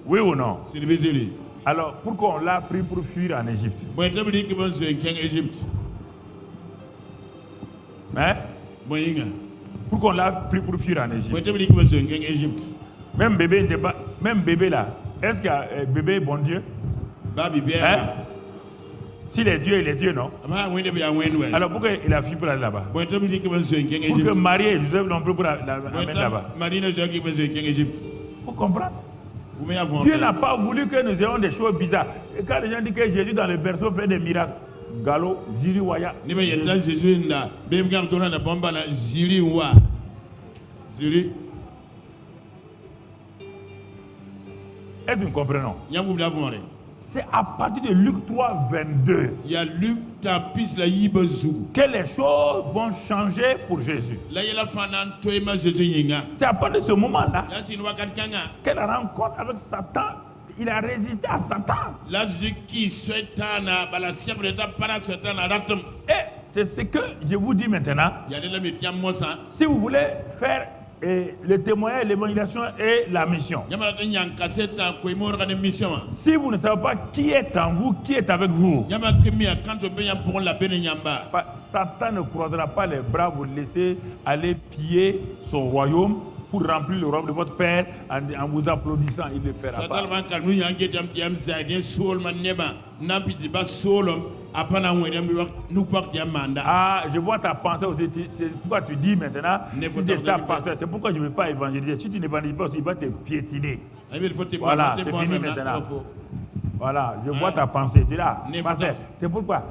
[SPEAKER 1] Oui ou non? Alors, pourquoi on l'a pris pour fuir en Égypte? Hein? pour qu'on l'a pris pour fuir en Égypte.
[SPEAKER 2] Pointe bili kiba zongeng Égypte.
[SPEAKER 1] Même bébé n'était pas, même bébé là. Est-ce que bébé est bon Dieu?
[SPEAKER 2] Babi bien.
[SPEAKER 1] Hein? S'il est Dieu, il est Dieu, non?
[SPEAKER 2] Ama wende bi anwen.
[SPEAKER 1] Alors pourquoi il a fui pour aller là-bas?
[SPEAKER 2] Pointe bili kiba zongeng
[SPEAKER 1] Pour
[SPEAKER 2] Égypte.
[SPEAKER 1] que Marie et Joseph non plus pour l'amener là-bas.
[SPEAKER 2] Marina zongeng kiba zongeng Égypte.
[SPEAKER 1] Faut comprendre.
[SPEAKER 2] Vous m'avez avant.
[SPEAKER 1] Dieu n'a pas voulu que nous ayons des choses bizarres. Et quand les gens disent que Jésus dans le berceau fait des miracles, Galo, Ziri Waya.
[SPEAKER 2] Ni ba yetta Jésus nda be mi gam tona na bomba na ziri wa. Ziri.
[SPEAKER 1] Est-ce que nous comprenons?
[SPEAKER 2] Yambu bla vore.
[SPEAKER 1] C'est à partir de Luc 3, 22
[SPEAKER 2] Ya Luc ta pis la yibazu.
[SPEAKER 1] que les choses vont changer pour Jésus.
[SPEAKER 2] La yela fanan toyema Jésus yinga.
[SPEAKER 1] C'est à partir de ce moment-là
[SPEAKER 2] Ya sin wakat kanga.
[SPEAKER 1] qu'elle rencontre avec Satan. Il a résisté à Satan.
[SPEAKER 2] La qui souhaitana bala siabre ta para souhaitana ratum.
[SPEAKER 1] Et c'est ce que je vous dis maintenant.
[SPEAKER 2] Ya de la metiam mosa.
[SPEAKER 1] Si vous voulez faire le témoignage, l'évangélisation et la mission.
[SPEAKER 2] Yamala tan yankaseta ko imor kan mission.
[SPEAKER 1] Si vous ne savez pas qui est en vous, qui est avec vous,
[SPEAKER 2] Yama kemia quand on bien pour la bene nyamba.
[SPEAKER 1] Satan ne croisera pas les bras, vous laisser aller piller son royaume pour remplir le royaume de votre Père en vous applaudissant. Il ne le fera pas.
[SPEAKER 2] Totalement calme, nous yangetam tiam zadien sol man neba nampiti ba solom apana wedem nous parti amanda.
[SPEAKER 1] Ah, je vois ta pensée aussi. C'est pourquoi tu dis maintenant, c'est pourquoi je ne veux pas évangéliser. Si tu n'évangélises pas, il va te piétiner. Voilà, c'est fini maintenant. Voilà, je vois ta pensée. Tu es là. C'est pourquoi,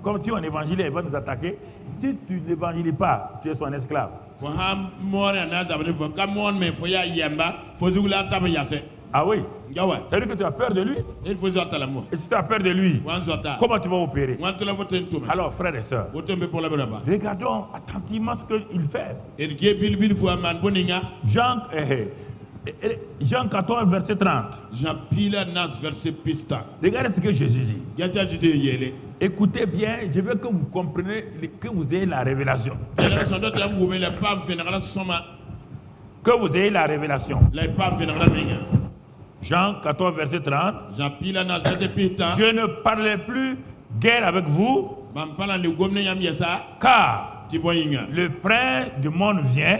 [SPEAKER 1] comme si on évangélise, il va nous attaquer. Si tu n'évangélises pas, tu es son esclave. Ah oui? C'est-à-dire que tu as peur de lui? Et si tu as peur de lui, comment tu vas opérer? Alors, frères et sœurs, regardons attentivement ce qu'il fait. Jean 14, verset 30. Regardez ce que Jésus dit. Écoutez bien, je veux que vous compreniez, que vous ayez la révélation. Que vous ayez la révélation. Jean 14, verset 30. Je ne parlerai plus guère avec vous, car le prince du monde vient.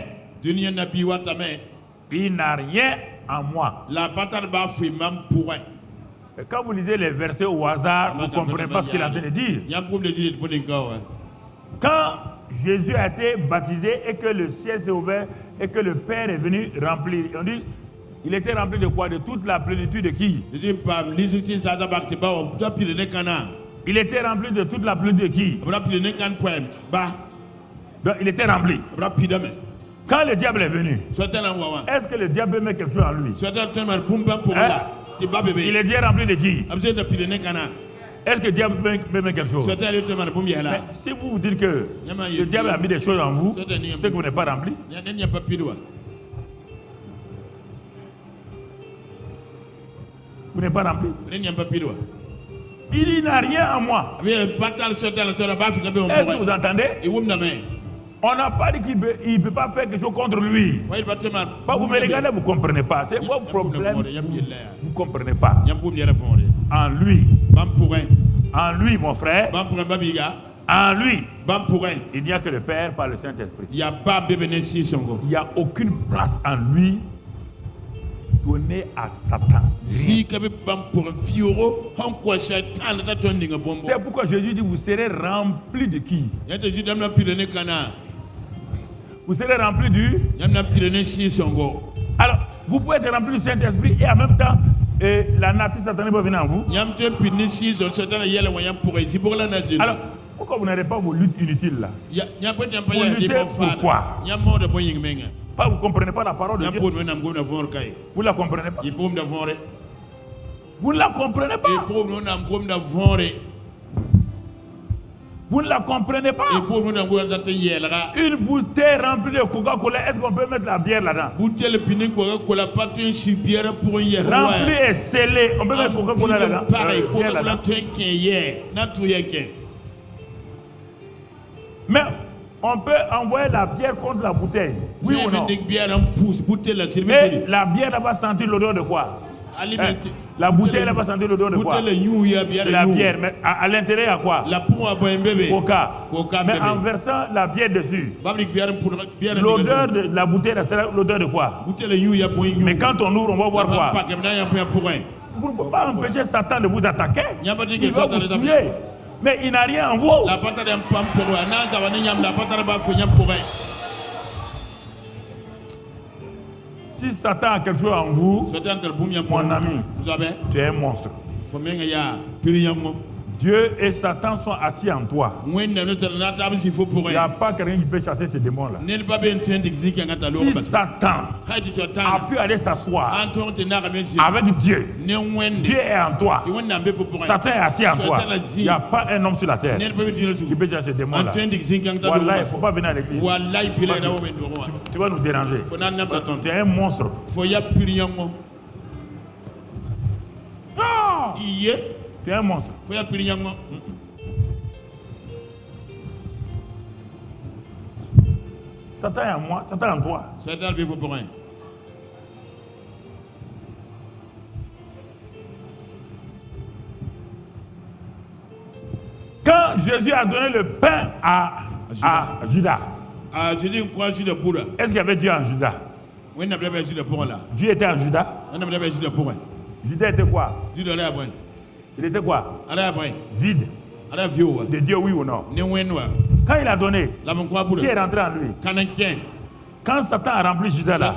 [SPEAKER 1] Il n'a rien en moi. Et quand vous lisez les versets au hasard, vous ne comprenez pas ce qu'il est en train de dire. Quand Jésus a été baptisé et que le ciel s'est ouvert et que le Père est venu remplir, on dit, il était rempli de quoi? De toute la plénitude de qui? Il était rempli de toute la plénitude de qui? Donc il était rempli. Quand le diable est venu, est-ce que le diable met quelque chose en lui? Il est déjà rempli de qui? Est-ce que le diable peut mettre quelque chose? Mais si vous vous dites que le diable a mis des choses en vous, c'est que vous n'êtes pas rempli. Vous n'êtes pas rempli. Il n'a rien en moi. Est-ce que vous entendez? On n'a pas dit qu'il ne peut pas faire quelque chose contre lui. Vous me regardez, vous ne comprenez pas. C'est votre problème. Vous ne comprenez pas. En lui. En lui, mon frère. En lui. Il n'y a que le Père par le Saint-Esprit. Il n'y a aucune place en lui donnée à Satan. C'est pourquoi Jésus dit, vous serez remplis de qui? Vous serez remplis du... Alors, vous pouvez être rempli du Saint-Esprit et en même temps, la nature satanique va venir en vous. Alors, pourquoi vous n'avez pas vos luttes inutiles là? Vous luttez pourquoi? Vous ne comprenez pas la parole de Dieu. Vous ne la comprenez pas. Vous ne la comprenez pas. Vous ne la comprenez pas. Une bouteille remplie de Coca-Cola, est-ce qu'on peut mettre la bière là-dedans? Remplie et scellée, on peut mettre Coca-Cola là-dedans? Mais on peut envoyer la bière contre la bouteille. Oui ou non? Et la bière va sentir l'odeur de quoi? La bouteille, elle va sentir l'odeur de quoi? De la bière. Mais à l'intérieur, il y a quoi? Coca. Mais en versant la bière dessus, l'odeur de la bouteille, c'est l'odeur de quoi? Mais quand on ouvre, on va voir quoi? Vous ne pouvez pas empêcher Satan de vous attaquer. Il va vous tuer. Mais il n'a rien en vous. Si Satan a quelque chose en vous, mon ami, tu es un monstre. Dieu et Satan sont assis en toi. Il n'y a pas quelqu'un qui peut chasser ces démons-là. Si Satan a pu aller s'asseoir avec Dieu, Dieu est en toi. Satan est assis en toi. Il n'y a pas un homme sur la terre qui peut chasser ces démons-là. Voilà, il ne faut pas venir à l'église. Tu vas nous déranger. Tu es un monstre. Non! Tu es un monstre. Satan est en moi, Satan est en toi. Quand Jésus a donné le pain à Judas, est-ce qu'il y avait Dieu en Judas? Dieu était en Judas. Judas était quoi? Il était quoi? Vide. De Dieu, oui ou non? Quand il a donné, qui est rentré en lui? Quand Satan a rempli Judas là,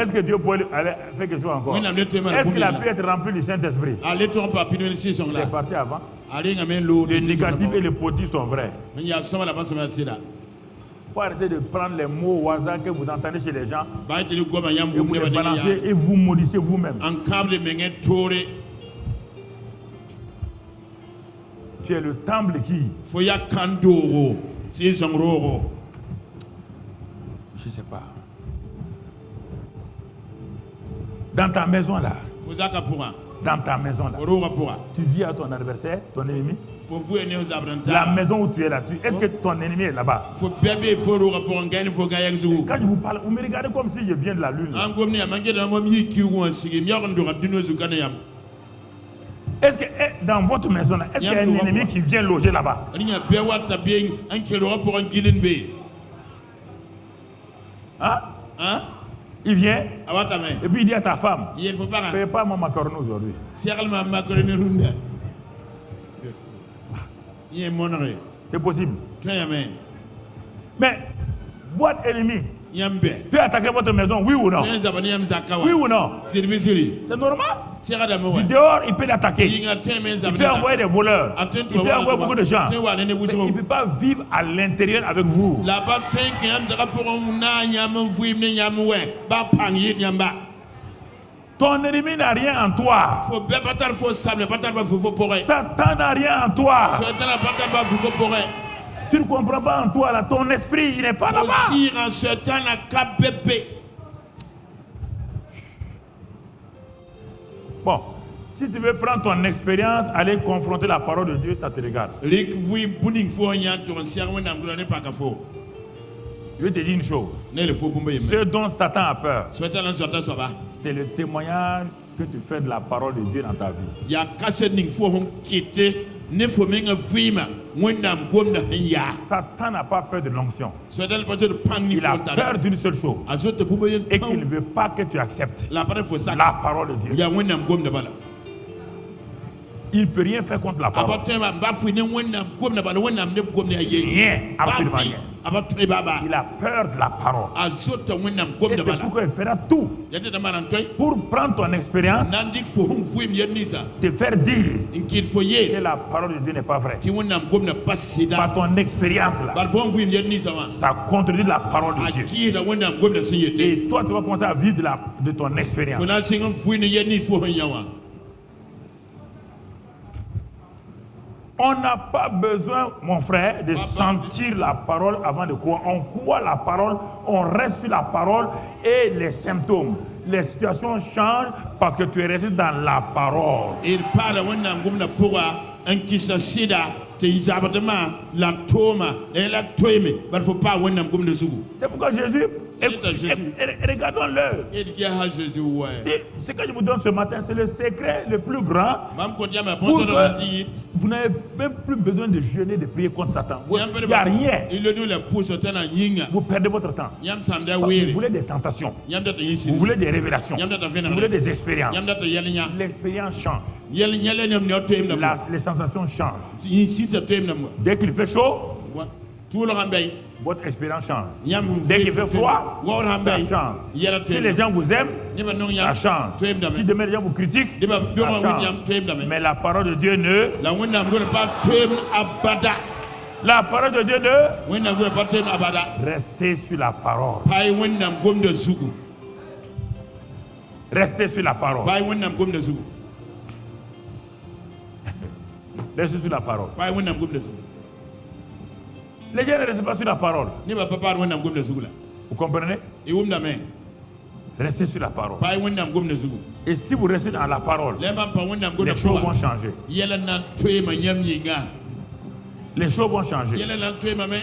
[SPEAKER 1] est-ce que Dieu pouvait faire quelque chose encore? Est-ce qu'il a pu être rempli du Saint-Esprit? Il est parti avant. Le négatif et le positif sont vrais. Il faut arrêter de prendre les mots au hasard que vous entendez chez les gens et vous les balancez et vous maudissez vous-même. Tu es le temple qui? Je ne sais pas. Dans ta maison là. Dans ta maison là. Tu vis à ton adversaire, ton ennemi. La maison où tu es là, est-ce que ton ennemi est là-bas? Quand je vous parle, vous me regardez comme si je viens de la lune. Est-ce que dans votre maison là, est-ce qu'il y a un ennemi qui vient loger là-bas? Hein? Il vient et puis il dit à ta femme, ne fais pas mon macaron aujourd'hui. C'est possible. Mais votre ennemi peut attaquer votre maison, oui ou non? Oui ou non? C'est normal. Du dehors, il peut l'attaquer. Il peut envoyer des voleurs. Il peut envoyer beaucoup de gens. Mais il ne peut pas vivre à l'intérieur avec vous. Ton ennemi n'a rien en toi. Satan n'a rien en toi. Tu ne comprends pas en toi, là, ton esprit, il n'est pas là-bas. Bon, si tu veux prendre ton expérience, aller confronter la parole de Dieu, ça te regarde. Je vais te dire une chose. Ce dont Satan a peur, c'est le témoignage que tu fais de la parole de Dieu dans ta vie. Satan n'a pas peur de l'onction. Il a peur d'une seule chose, et qu'il ne veut pas que tu acceptes la parole de Dieu. Il ne peut rien faire contre la parole. Rien, absolument rien. Il a peur de la parole. Et c'est pourquoi il fera tout pour prendre ton expérience, te faire dire que la parole de Dieu n'est pas vraie. Par ton expérience là, ça contredit la parole de Dieu. Et toi, tu vas commencer à vivre de ton expérience. On n'a pas besoin, mon frère, de sentir la parole avant de croire. On croit la parole, on reste sur la parole et les symptômes, les situations changent parce que tu es resté dans la parole.
[SPEAKER 2] te isabatama la toma et la toime bar faut pas wonnam gum de sugu
[SPEAKER 1] C'est pourquoi Jésus,
[SPEAKER 2] Jésus.
[SPEAKER 1] regardons-le.
[SPEAKER 2] et qui a Jésus ouais
[SPEAKER 1] Ce que je vous donne ce matin, c'est le secret le plus grand.
[SPEAKER 2] mam ko diama
[SPEAKER 1] Pour
[SPEAKER 2] bon
[SPEAKER 1] que
[SPEAKER 2] dans
[SPEAKER 1] vous n'avez même plus besoin de jeûner, de prier contre Satan. Il n'y a rien.
[SPEAKER 2] il le nous la pousse tena yinga
[SPEAKER 1] Vous perdez votre temps.
[SPEAKER 2] yam samda
[SPEAKER 1] Vous
[SPEAKER 2] wele
[SPEAKER 1] voulez des sensations.
[SPEAKER 2] yam data yisi
[SPEAKER 1] Vous voulez des révélations.
[SPEAKER 2] yam data
[SPEAKER 1] Vous
[SPEAKER 2] vena
[SPEAKER 1] voulez des expériences.
[SPEAKER 2] yam data yelnya
[SPEAKER 1] L'expérience change.
[SPEAKER 2] yelnya nyam no toim na
[SPEAKER 1] Les sensations changent.
[SPEAKER 2] yisi ta toim na
[SPEAKER 1] Dès qu'il fait chaud,
[SPEAKER 2] tout le rambay
[SPEAKER 1] votre expérience change.
[SPEAKER 2] yam
[SPEAKER 1] Dès qu'il fait froid,
[SPEAKER 2] wa
[SPEAKER 1] ça
[SPEAKER 2] rambay
[SPEAKER 1] change.
[SPEAKER 2] yela
[SPEAKER 1] Si les gens vous aiment,
[SPEAKER 2] niba non
[SPEAKER 1] ça
[SPEAKER 2] yam
[SPEAKER 1] change.
[SPEAKER 2] toim na
[SPEAKER 1] Si demain les gens vous critiquent,
[SPEAKER 2] niba
[SPEAKER 1] ça
[SPEAKER 2] bioma
[SPEAKER 1] change.
[SPEAKER 2] yam toim na
[SPEAKER 1] Mais la parole de Dieu ne...
[SPEAKER 2] la wonna ngona pas toim abada
[SPEAKER 1] La parole de Dieu ne...
[SPEAKER 2] wonna ngona pas toim abada
[SPEAKER 1] Restez sur la parole.
[SPEAKER 2] pai wonna ngom de sugu
[SPEAKER 1] Restez sur la parole.
[SPEAKER 2] pai wonna ngom de sugu
[SPEAKER 1] Restez sur la parole.
[SPEAKER 2] pai wonna ngom de sugu
[SPEAKER 1] Les gens ne restent pas sur la parole.
[SPEAKER 2] niba papa wonna ngom de sugu la
[SPEAKER 1] Vous comprenez?
[SPEAKER 2] e wumda me
[SPEAKER 1] Restez sur la parole.
[SPEAKER 2] pai wonna ngom de sugu
[SPEAKER 1] Et si vous restez dans la parole,
[SPEAKER 2] le mam pa wonna ngom de
[SPEAKER 1] les choses vont
[SPEAKER 2] sugu
[SPEAKER 1] changer.
[SPEAKER 2] yela nan toim yam yinga
[SPEAKER 1] Les choses vont changer.
[SPEAKER 2] yela nan toim me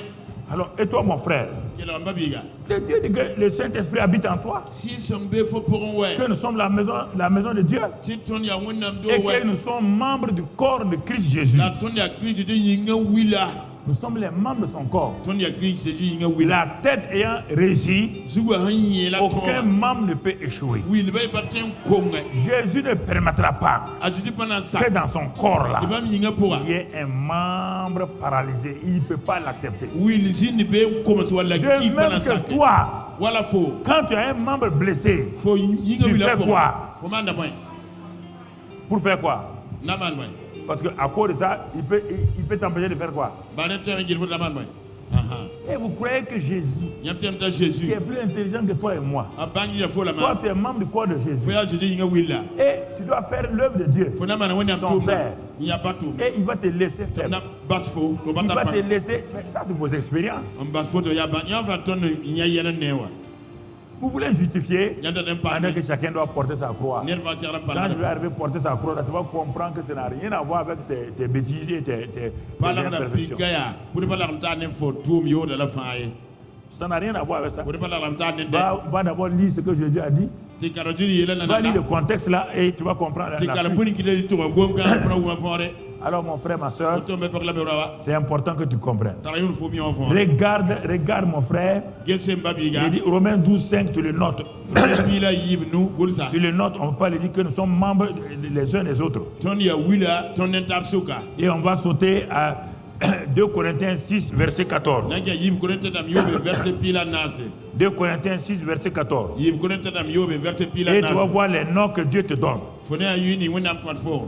[SPEAKER 1] Alors, et toi, mon frère,
[SPEAKER 2] yela mbabiga
[SPEAKER 1] le Dieu dit que le Saint-Esprit habite en toi,
[SPEAKER 2] si son be fo pour ouais
[SPEAKER 1] que nous sommes la maison de Dieu
[SPEAKER 2] ti ton ya wonna do
[SPEAKER 1] et que
[SPEAKER 2] ouais
[SPEAKER 1] nous sommes membres du corps de Christ Jésus.
[SPEAKER 2] la ton ya Christ de yinga wila
[SPEAKER 1] Nous sommes les membres de son corps.
[SPEAKER 2] ton ya Christ de yinga wila
[SPEAKER 1] La tête ayant réussi,
[SPEAKER 2] zuwa hanye la
[SPEAKER 1] aucun
[SPEAKER 2] ton
[SPEAKER 1] membre ne peut échouer.
[SPEAKER 2] wil bay batem konga
[SPEAKER 1] Jésus ne permettra pas
[SPEAKER 2] ajuti pendant ça
[SPEAKER 1] que dans son corps là,
[SPEAKER 2] ibam yinga pour
[SPEAKER 1] il y ait un membre paralysé. Il ne peut pas l'accepter.
[SPEAKER 2] wil zini be comme so la
[SPEAKER 1] De
[SPEAKER 2] ki pendant
[SPEAKER 1] même
[SPEAKER 2] ça
[SPEAKER 1] que toi,
[SPEAKER 2] wala fo
[SPEAKER 1] quand tu as un membre blessé,
[SPEAKER 2] fo yinga
[SPEAKER 1] tu
[SPEAKER 2] wila
[SPEAKER 1] fais
[SPEAKER 2] pour
[SPEAKER 1] quoi?
[SPEAKER 2] fo manda moy
[SPEAKER 1] Pour faire quoi?
[SPEAKER 2] naman moy
[SPEAKER 1] Parce qu'à cause de ça, il peut t'empêcher de faire quoi?
[SPEAKER 2] bana teme ngir fo naman moy aha
[SPEAKER 1] Et vous croyez que Jésus,
[SPEAKER 2] yam tem ta
[SPEAKER 1] qui
[SPEAKER 2] Jésus
[SPEAKER 1] est plus intelligent que toi et moi,
[SPEAKER 2] abangi ya fo la
[SPEAKER 1] toi
[SPEAKER 2] man
[SPEAKER 1] tu es membre du corps de Jésus,
[SPEAKER 2] fo ya Jésus yinga wila
[SPEAKER 1] et tu dois faire l'œuvre de Dieu.
[SPEAKER 2] fo naman wona
[SPEAKER 1] Son
[SPEAKER 2] tumba
[SPEAKER 1] père.
[SPEAKER 2] ya batu
[SPEAKER 1] Et il va te laisser faire.
[SPEAKER 2] na bas fo to
[SPEAKER 1] Il
[SPEAKER 2] bata
[SPEAKER 1] va
[SPEAKER 2] pa
[SPEAKER 1] te laisser. Mais ça, c'est vos expériences.
[SPEAKER 2] on bas fo to ya ban ya va ton nya yena newa
[SPEAKER 1] Vous voulez justifier
[SPEAKER 2] yanda dem pa
[SPEAKER 1] pendant que chacun doit porter sa croix.
[SPEAKER 2] ner va serra
[SPEAKER 1] Quand
[SPEAKER 2] pa
[SPEAKER 1] je vais arriver à porter sa croix, là, tu vas comprendre que ça n'a rien à voir avec tes bêtises et tes
[SPEAKER 2] pala na
[SPEAKER 1] imperfections.
[SPEAKER 2] pigaya pour pas la ne fo tum yo de la faye
[SPEAKER 1] Ça n'a rien à voir avec ça.
[SPEAKER 2] pour pas la ne
[SPEAKER 1] Va d'abord lire ce que Jésus a dit.
[SPEAKER 2] ti karajiri yela na
[SPEAKER 1] Va lire le
[SPEAKER 2] na
[SPEAKER 1] contexte là et tu vas comprendre.
[SPEAKER 2] ti
[SPEAKER 1] la
[SPEAKER 2] kala
[SPEAKER 1] suite.
[SPEAKER 2] buni ki de to gom ka fona wa fore
[SPEAKER 1] Alors mon frère, ma soeur,
[SPEAKER 2] to me par la brawa
[SPEAKER 1] c'est important que tu comprennes.
[SPEAKER 2] tara yun fo mi on fo
[SPEAKER 1] Regarde mon frère.
[SPEAKER 2] gesse mbabiga
[SPEAKER 1] Il dit Romains 12, 5, tu le notes.
[SPEAKER 2] bi la yibnu gulsa
[SPEAKER 1] Tu le notes, on peut dire que nous sommes membres les uns des autres.
[SPEAKER 2] ton ya wila ton entab suka
[SPEAKER 1] Et on va sauter à 2 Corinthiens 6, verset 14.
[SPEAKER 2] nanga yib ko rente dam yobe verset pila nase
[SPEAKER 1] 2 Corinthiens 6, verset 14.
[SPEAKER 2] yib ko rente dam yobe verset pila
[SPEAKER 1] Et tu vas
[SPEAKER 2] nase
[SPEAKER 1] voir les noms que Dieu te donne.
[SPEAKER 2] fone ayuni wona kon fo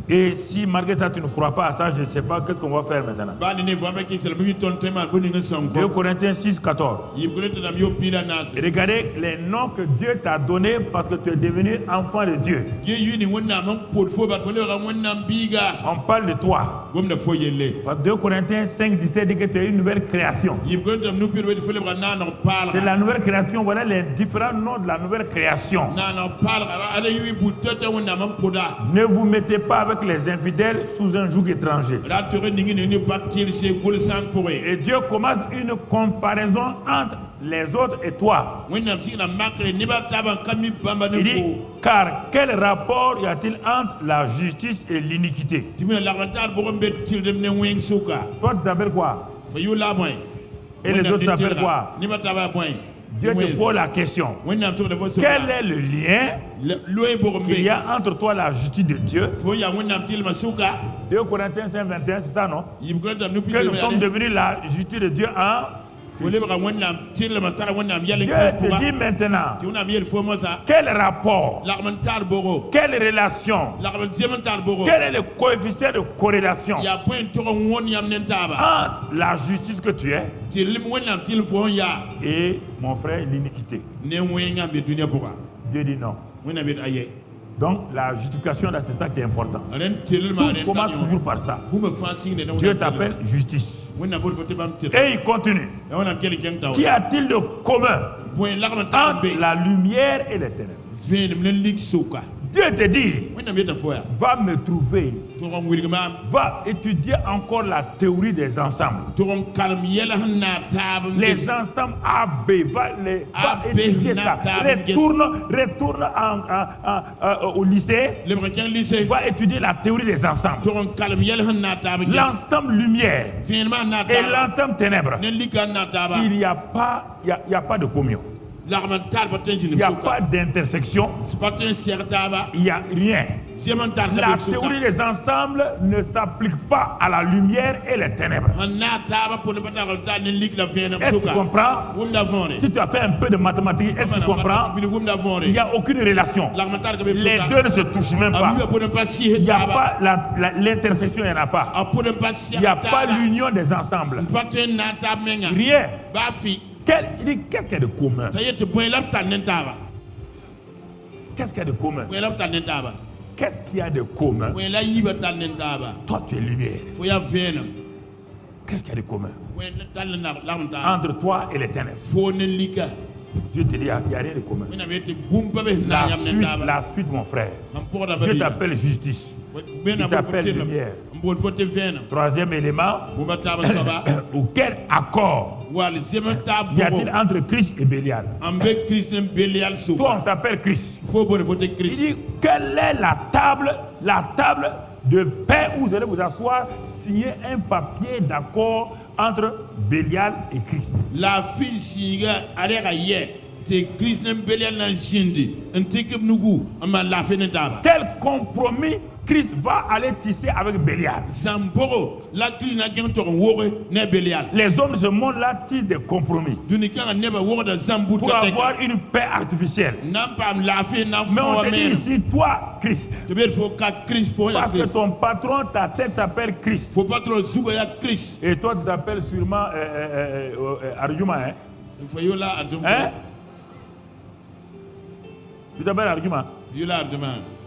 [SPEAKER 1] Et si malgré ça tu ne crois pas à ça, je ne sais pas qu'est-ce qu'on va faire maintenant.
[SPEAKER 2] bani ne vambe ki sel mi ton tema buni nga song
[SPEAKER 1] 2
[SPEAKER 2] fo
[SPEAKER 1] Corinthiens 6, 14.
[SPEAKER 2] yib ko rente dam yobe pila nase
[SPEAKER 1] Et regardez les noms que Dieu t'a donnés parce que tu es devenu enfant de Dieu.
[SPEAKER 2] ge yuni wona man pod fo ba fo le ga wona biga
[SPEAKER 1] On parle de toi.
[SPEAKER 2] gom na fo yelle
[SPEAKER 1] Parce que 2 Corinthiens 5, 17 dit que tu es une nouvelle création.
[SPEAKER 2] yib ko rente nu pir wedi fo le ga na no pal
[SPEAKER 1] C'est la nouvelle création. Voilà les différents noms de la nouvelle création.
[SPEAKER 2] na no pal ala yu bu tata wona man poda
[SPEAKER 1] Ne vous mettez pas avec les infidèles sous un joug étranger.
[SPEAKER 2] la tere ningi ni partir chez gol sang pour
[SPEAKER 1] Et Dieu commence une comparaison entre les autres et toi.
[SPEAKER 2] wona msi na makre ni ba taban kami bamba
[SPEAKER 1] Il
[SPEAKER 2] ne
[SPEAKER 1] dit,
[SPEAKER 2] fo
[SPEAKER 1] car quel rapport y a-t-il entre la justice et l'iniquité?
[SPEAKER 2] timi la rantar bo gombe til dem ne wen suka
[SPEAKER 1] Toi, tu t'appelles quoi?
[SPEAKER 2] fo yu la moy
[SPEAKER 1] Et les autres s'appellent quoi?
[SPEAKER 2] ni ba taba moy
[SPEAKER 1] Dieu te pose la question.
[SPEAKER 2] wona msi de fo suka
[SPEAKER 1] Quel est le lien
[SPEAKER 2] loy bo gombe
[SPEAKER 1] qu'il y a entre toi et la justice de Dieu?
[SPEAKER 2] fo ya wona mtil ma suka
[SPEAKER 1] 2 Corinthiens 5, 21, c'est ça, non?
[SPEAKER 2] yib ko tam nu
[SPEAKER 1] Que nous sommes devenus la justice de Dieu en...
[SPEAKER 2] fo le ba wona mtil ma tara wona yale
[SPEAKER 1] Dieu
[SPEAKER 2] ko
[SPEAKER 1] te dit maintenant,
[SPEAKER 2] ti wona mi yel fo mo sa
[SPEAKER 1] quel rapport,
[SPEAKER 2] la mentar bogo
[SPEAKER 1] quelle relation,
[SPEAKER 2] la mentar bogo
[SPEAKER 1] quel est le coefficient de corrélation
[SPEAKER 2] ya point to won yam nentaba
[SPEAKER 1] entre la justice que tu es
[SPEAKER 2] til wona mtil fo ya
[SPEAKER 1] et, mon frère, l'iniquité?
[SPEAKER 2] ne wenga be dunia boga
[SPEAKER 1] Dieu dit non.
[SPEAKER 2] wona be aye
[SPEAKER 1] Donc la justification, là, c'est ça qui est important.
[SPEAKER 2] ren til ma
[SPEAKER 1] Tout
[SPEAKER 2] ren
[SPEAKER 1] commence toujours par ça.
[SPEAKER 2] bu me fansing ne
[SPEAKER 1] Dieu t'appelle justice.
[SPEAKER 2] wona bol fote bam til
[SPEAKER 1] Et il continue.
[SPEAKER 2] wona kel ken taw
[SPEAKER 1] Qu'y a-t-il de commun
[SPEAKER 2] point la mentar be
[SPEAKER 1] entre la lumière et les ténèbres? Dieu te dit, va me trouver, va étudier encore la théorie des ensembles. Les ensembles A, B, va étudier ça. Retourne au lycée, va étudier la théorie des ensembles. L'ensemble lumière et l'ensemble ténèbres. Il n'y a pas de communion. Il n'y a pas d'intersection. Il n'y a rien. La théorie des ensembles ne s'applique pas à la lumière et les ténèbres. Est-ce que tu comprends? Si tu as fait un peu de mathématiques, est-ce que tu comprends? Il n'y a aucune relation. Les deux ne se touchent même pas. Il n'y a pas l'intersection, il n'y en a pas. Il n'y a pas l'union des ensembles. Rien. Qu'est-ce qu'il y a de commun? Qu'est-ce qu'il y a de commun? Qu'est-ce qu'il y a de commun? Toi, tu es lumière. Qu'est-ce qu'il y a de commun entre toi et les ténèbres? Dieu te dit, il n'y a rien de commun. La suite, mon frère. Dieu t'appelle justice. Il t'appelle lumière. Troisième élément, quel accord y a-t-il entre Christ et Bélial? Toi, on t'appelle Christ. Il dit, quelle est la table de paix où vous allez vous asseoir, signer un papier d'accord entre Bélial et Christ?
[SPEAKER 2] La fille
[SPEAKER 1] quel compromis Christ va aller tisser avec Bélial? Les hommes de ce monde-là tissent des compromis pour avoir une paix artificielle. Mais on te dit ici, toi, Christ. Parce que ton patron, ta tête s'appelle Christ. Et toi, tu t'appelles sûrement Argument. Hein? Tu t'appelles Argument.